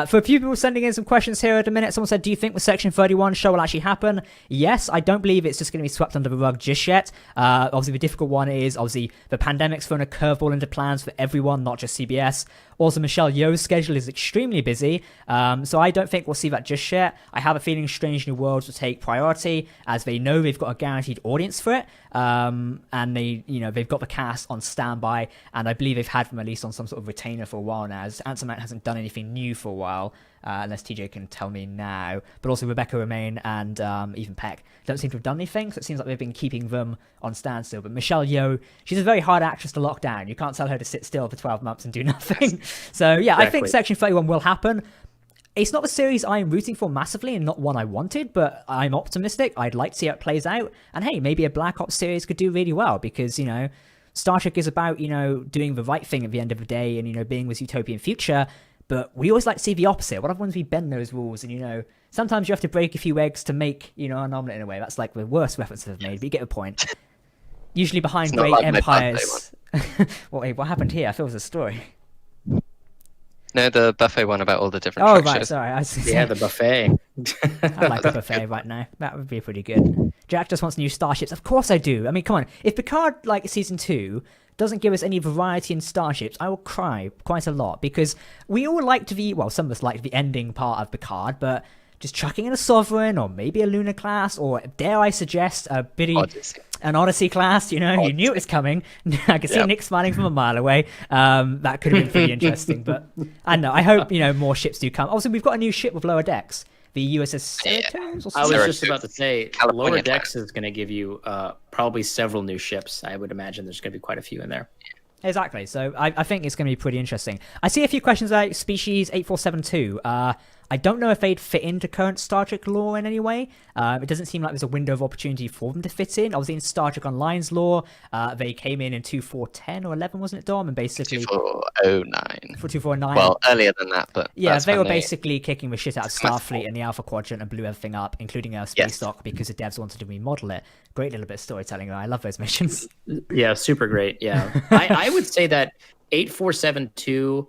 For a few people sending in some questions here at a minute, someone said, do you think the Section 31 show will actually happen? Yes, I don't believe it's just going to be swept under the rug just yet. Obviously, the difficult one is, the pandemic's thrown a curveball into plans for everyone, not just CBS. Also, Michelle Yeoh's schedule is extremely busy, so I don't think we'll see that just yet. I have a feeling Strange New Worlds will take priority, as they know they've got a guaranteed audience for it, and they've got the cast on standby, and I believe they've had them at least on some sort of retainer for a while now, as Anson Mount hasn't done anything new for a while, unless TJ can tell me now. But also Rebecca Romaine and Ethan Peck don't seem to have done anything, so it seems like they've been keeping them on standstill. But Michelle Yeoh, she's a very hard actress to lock down. You can't tell her to sit still for 12 months and do nothing. So yeah, exactly. I think Section 31 will happen. It's not the series I'm rooting for massively and not one I wanted, but I'm optimistic. I'd like to see how it plays out. And hey, maybe a Black Ops series could do really well because, Star Trek is about, doing the right thing at the end of the day and, being this utopian future. But we always like to see the opposite. What happens when we bend those rules and, sometimes you have to break a few eggs to make, an omelette in a way. That's like the worst reference I've made, but you get the point. Usually behind great empires. Wait, what happened here? I thought it was a story. No, the buffet one about all the different Oh, Trek right, shows. sorry. Yeah, the buffet. I'd like a buffet right now. That would be pretty good. Jack just wants new starships. Of course I do. I mean, come on. If Picard, like season 2, doesn't give us any variety in starships, I will cry quite a lot, because we all like to be, well, some of us like the ending part of Picard, but just chucking in a Sovereign or maybe a Lunar class, or dare I suggest an Odyssey class, you know, you knew it was coming. I could see Nick smiling from a mile away. That could have been pretty interesting, but I don't know. I hope, you know, more ships do come. Also, we've got a new ship with lower decks. The USS Syracuse or something. I was just about to say, Lower Decks is going to give you probably several new ships. I would imagine there's going to be quite a few in there. Exactly. So I think it's going to be pretty interesting. I see a few questions about Species 8472. I don't know if they'd fit into current Star Trek lore in any way. It doesn't seem like there's a window of opportunity for them to fit in. Obviously, in Star Trek Online's lore, they came in 2410 or 11, wasn't it, Dom? And basically 2409. 2409. Well, earlier than that, but yeah, they were basically kicking the shit out of Starfleet and the Alpha Quadrant and blew everything up, including our space dock, because the devs wanted to remodel it. Great little bit of storytelling. I love those missions. Yeah, super great. Yeah, I would say that 8472,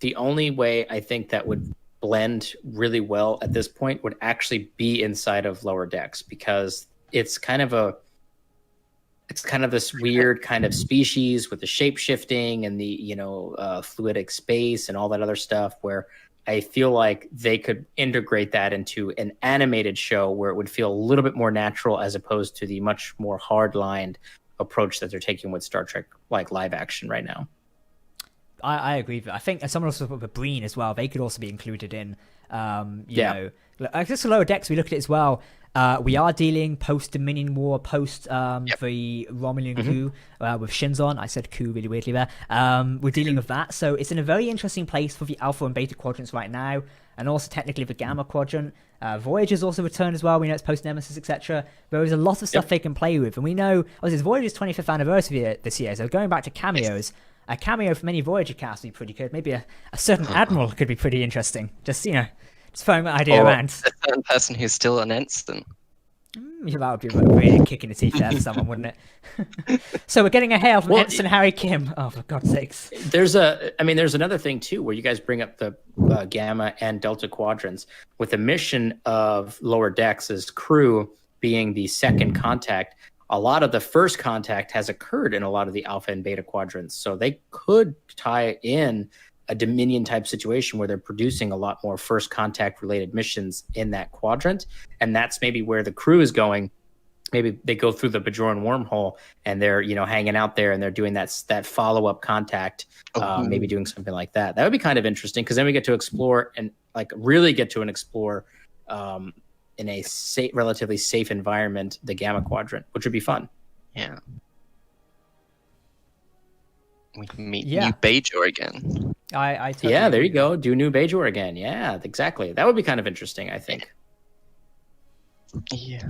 the only way I think that would blend really well at this point would actually be inside of Lower Decks, because it's kind of this weird kind of species with the shape shifting and the, you know, fluidic space and all that other stuff, where I feel like they could integrate that into an animated show where it would feel a little bit more natural, as opposed to the much more hard-lined approach that they're taking with Star Trek like live action right now. I agree with it. I think someone also put Breen as well. They could also be included in, you know, I guess the Lower Decks, we look at it as well. We are dealing post-Dominion War, post the Romulan coup with Shinzon. I said coup really weirdly there. We're dealing with that. So it's in a very interesting place for the Alpha and Beta quadrants right now, and also technically the Gamma quadrant. Voyager's also returned as well. We know it's post-Nemesis, etc. There is a lot of stuff they can play with. And we know, obviously, it's Voyager's 25th anniversary this year, so going back to cameos, a cameo from any Voyager cast would be pretty good. Maybe a certain Admiral could be pretty interesting. Just, you know, just throwing that idea around. A certain person who's still an ensign. Yeah, that would be a really kick in the teeth there for someone, wouldn't it? So we're getting a hail from Ensign Harry Kim. Oh, for God's sakes. There's another thing, too, where you guys bring up the Gamma and Delta quadrants. With the mission of Lower Decks' crew being the second contact, a lot of the first contact has occurred in a lot of the Alpha and Beta quadrants. So they could tie in a Dominion type situation where they're producing a lot more first contact related missions in that quadrant. And that's maybe where the crew is going. Maybe they go through the Bajoran wormhole and they're, you know, hanging out there and they're doing that follow-up contact, maybe doing something like that. That would be kind of interesting, because then we get to explore and like really get to explore in a relatively safe environment, the Gamma quadrant, which would be fun. Yeah. We can meet New Bajor again. I totally there you go. Do New Bajor again. Yeah, exactly. That would be kind of interesting, I think. Yeah.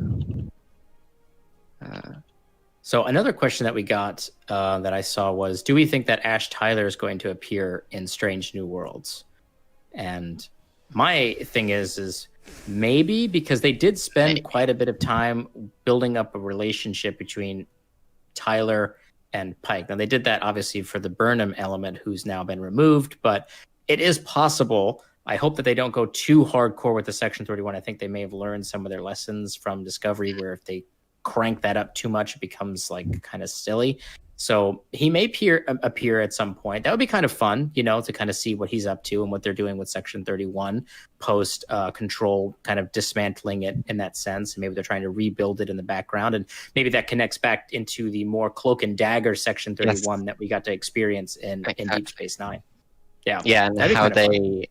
So another question that we got that I saw was, do we think that Ash Tyler is going to appear in Strange New Worlds? And my thing is maybe, because they did spend quite a bit of time building up a relationship between Tyler and Pike. Now, they did that obviously for the Burnham element, who's now been removed, but it is possible. I hope that they don't go too hardcore with the Section 31. I think they may have learned some of their lessons from Discovery, where if they crank that up too much, it becomes like kind of silly. So he may appear at some point. That would be kind of fun, you know, to kind of see what he's up to and what they're doing with Section 31 post Control, kind of dismantling it in that sense. And maybe they're trying to rebuild it in the background. And maybe that connects back into the more Cloak and Dagger Section 31 that we got to experience in Deep Space Nine. Yeah. Yeah, and how they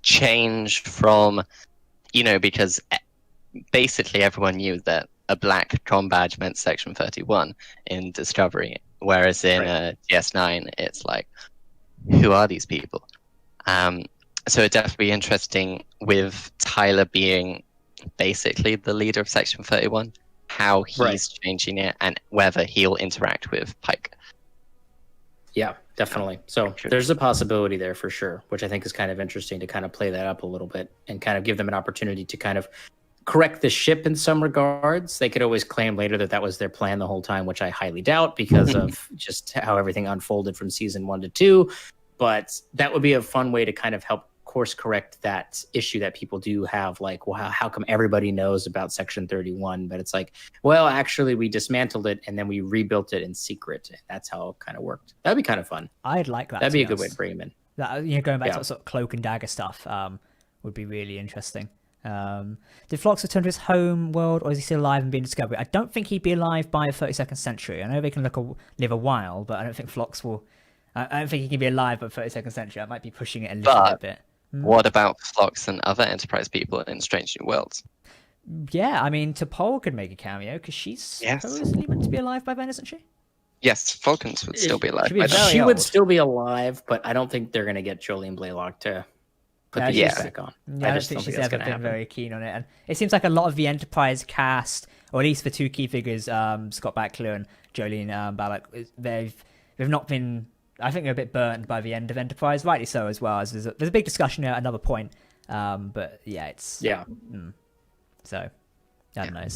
changed from, you know, because basically everyone knew that a black com badge meant Section 31 in Discovery, whereas in DS9 it's like, who are these people? So it'd definitely be interesting with Tyler being basically the leader of Section 31, how he's changing it and whether he'll interact with Pike. Yeah, definitely. So there's a possibility there for sure, which I think is kind of interesting to kind of play that up a little bit and kind of give them an opportunity to kind of correct the ship in some regards. They could always claim later that that was their plan the whole time, which I highly doubt because of just how everything unfolded from season 1 to 2. But that would be a fun way to kind of help course correct that issue that people do have, like, well, how come everybody knows about Section 31? But it's like, well, actually, we dismantled it and then we rebuilt it in secret. That's how it kind of worked. That'd be kind of fun. I'd like that. That'd be a good way to bring him in. That, going back to sort of cloak and dagger stuff would be really interesting. Did Phlox return to his home world, or is he still alive and being discovered? I don't think he'd be alive by the 32nd century. I know they can live a while, but I don't think Phlox will. I don't think he can be alive by the 32nd century. I might be pushing it a little bit. What about Phlox and other Enterprise people in Strange New Worlds? Yeah, I mean, T'Pol could make a cameo because she's supposedly meant to be alive by then, isn't she? Yes, Vulcans would still be alive. She would still be alive, but I don't think they're going to get Jolene Blaylock to put the suit back on. Yeah, I don't think she's ever been very keen on it. And it seems like a lot of the Enterprise cast, or at least the two key figures, Scott Bakula and Jolene Blaylock, they've not been... I think they're a bit burnt by the end of Enterprise, rightly so as well. As there's a big discussion at another point. But yeah, it's... Yeah. So, I don't know.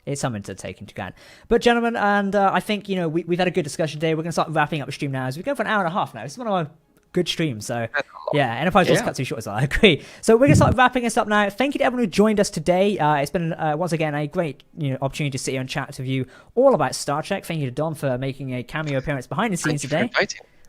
It's something to take into account. But gentlemen, and I think, we've had a good discussion today. We're going to start wrapping up the stream now as we go for an hour and a half now. This is one of our good streams. So yeah, Enterprise was cut too short as well. I agree. So we're going to start wrapping this up now. Thank you to everyone who joined us today. It's been, once again, a great opportunity to sit here and chat with you all about Star Trek. Thank you to Dom for making a cameo appearance behind the scenes today.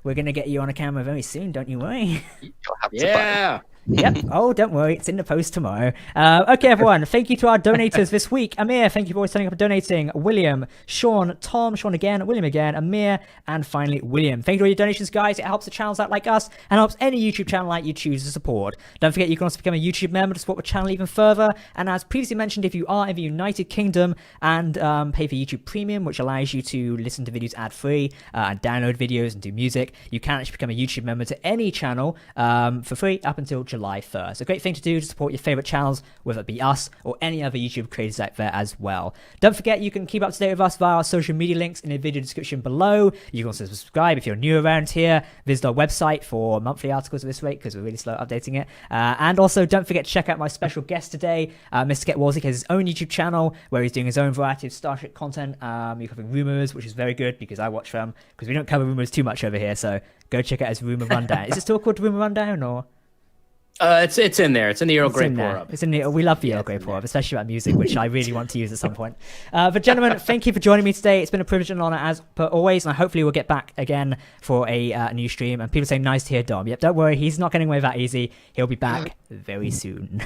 We're going to get you on a camera very soon, don't you worry. You'll have to Yep. Oh, don't worry. It's in the post tomorrow. Okay, everyone. Thank you to our donators this week. Amir, thank you for always turning up and donating. William, Sean, Tom, Sean again, William again, Amir, and finally, William. Thank you for all your donations, guys. It helps the channels out like us and helps any YouTube channel like you choose to support. Don't forget, you can also become a YouTube member to support the channel even further. And as previously mentioned, if you are in the United Kingdom and pay for YouTube Premium, which allows you to listen to videos ad-free and download videos and do music, you can actually become a YouTube member to any channel for free up until July 1st. A great thing to do to support your favorite channels, whether it be us or any other YouTube creators out there as well. Don't forget, you can keep up to date with us via our social media links in the video description below. You can also subscribe if you're new around here. Visit our website for monthly articles of this rate because we're really slow at updating it. And also, don't forget to check out my special guest today. Mr. Ketwolski has his own YouTube channel where he's doing his own variety of Star Trek content. You're covering rumors, which is very good because I watch them because we don't cover rumors too much over here. So go check out his rumor rundown. Is it still called rumor rundown or? It's in there. It's in the Earl Grey pour-up. It's in the. We love the Earl Grey pour-up, especially about music, which I really want to use at some point. But gentlemen, thank you for joining me today. It's been a privilege and an honor as per always, and hopefully we'll get back again for a new stream. And people say nice to hear Dom. Yep, don't worry, he's not getting away that easy. He'll be back very soon.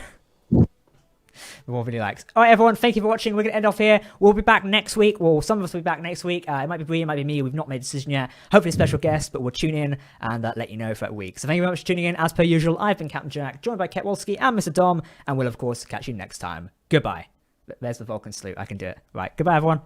More video likes. All right, everyone, thank you for watching. We're going to end off here. We'll be back next week. Well, some of us will be back next week. It might be Bree, it might be me. We've not made a decision yet. Hopefully a special guest, but we'll tune in and let you know for that week. So thank you very much for tuning in. As per usual, I've been Captain Jack, joined by Ketwolski and Mr. Dom, and we'll, of course, catch you next time. Goodbye. There's the Vulcan salute. I can do it. Right. Goodbye, everyone.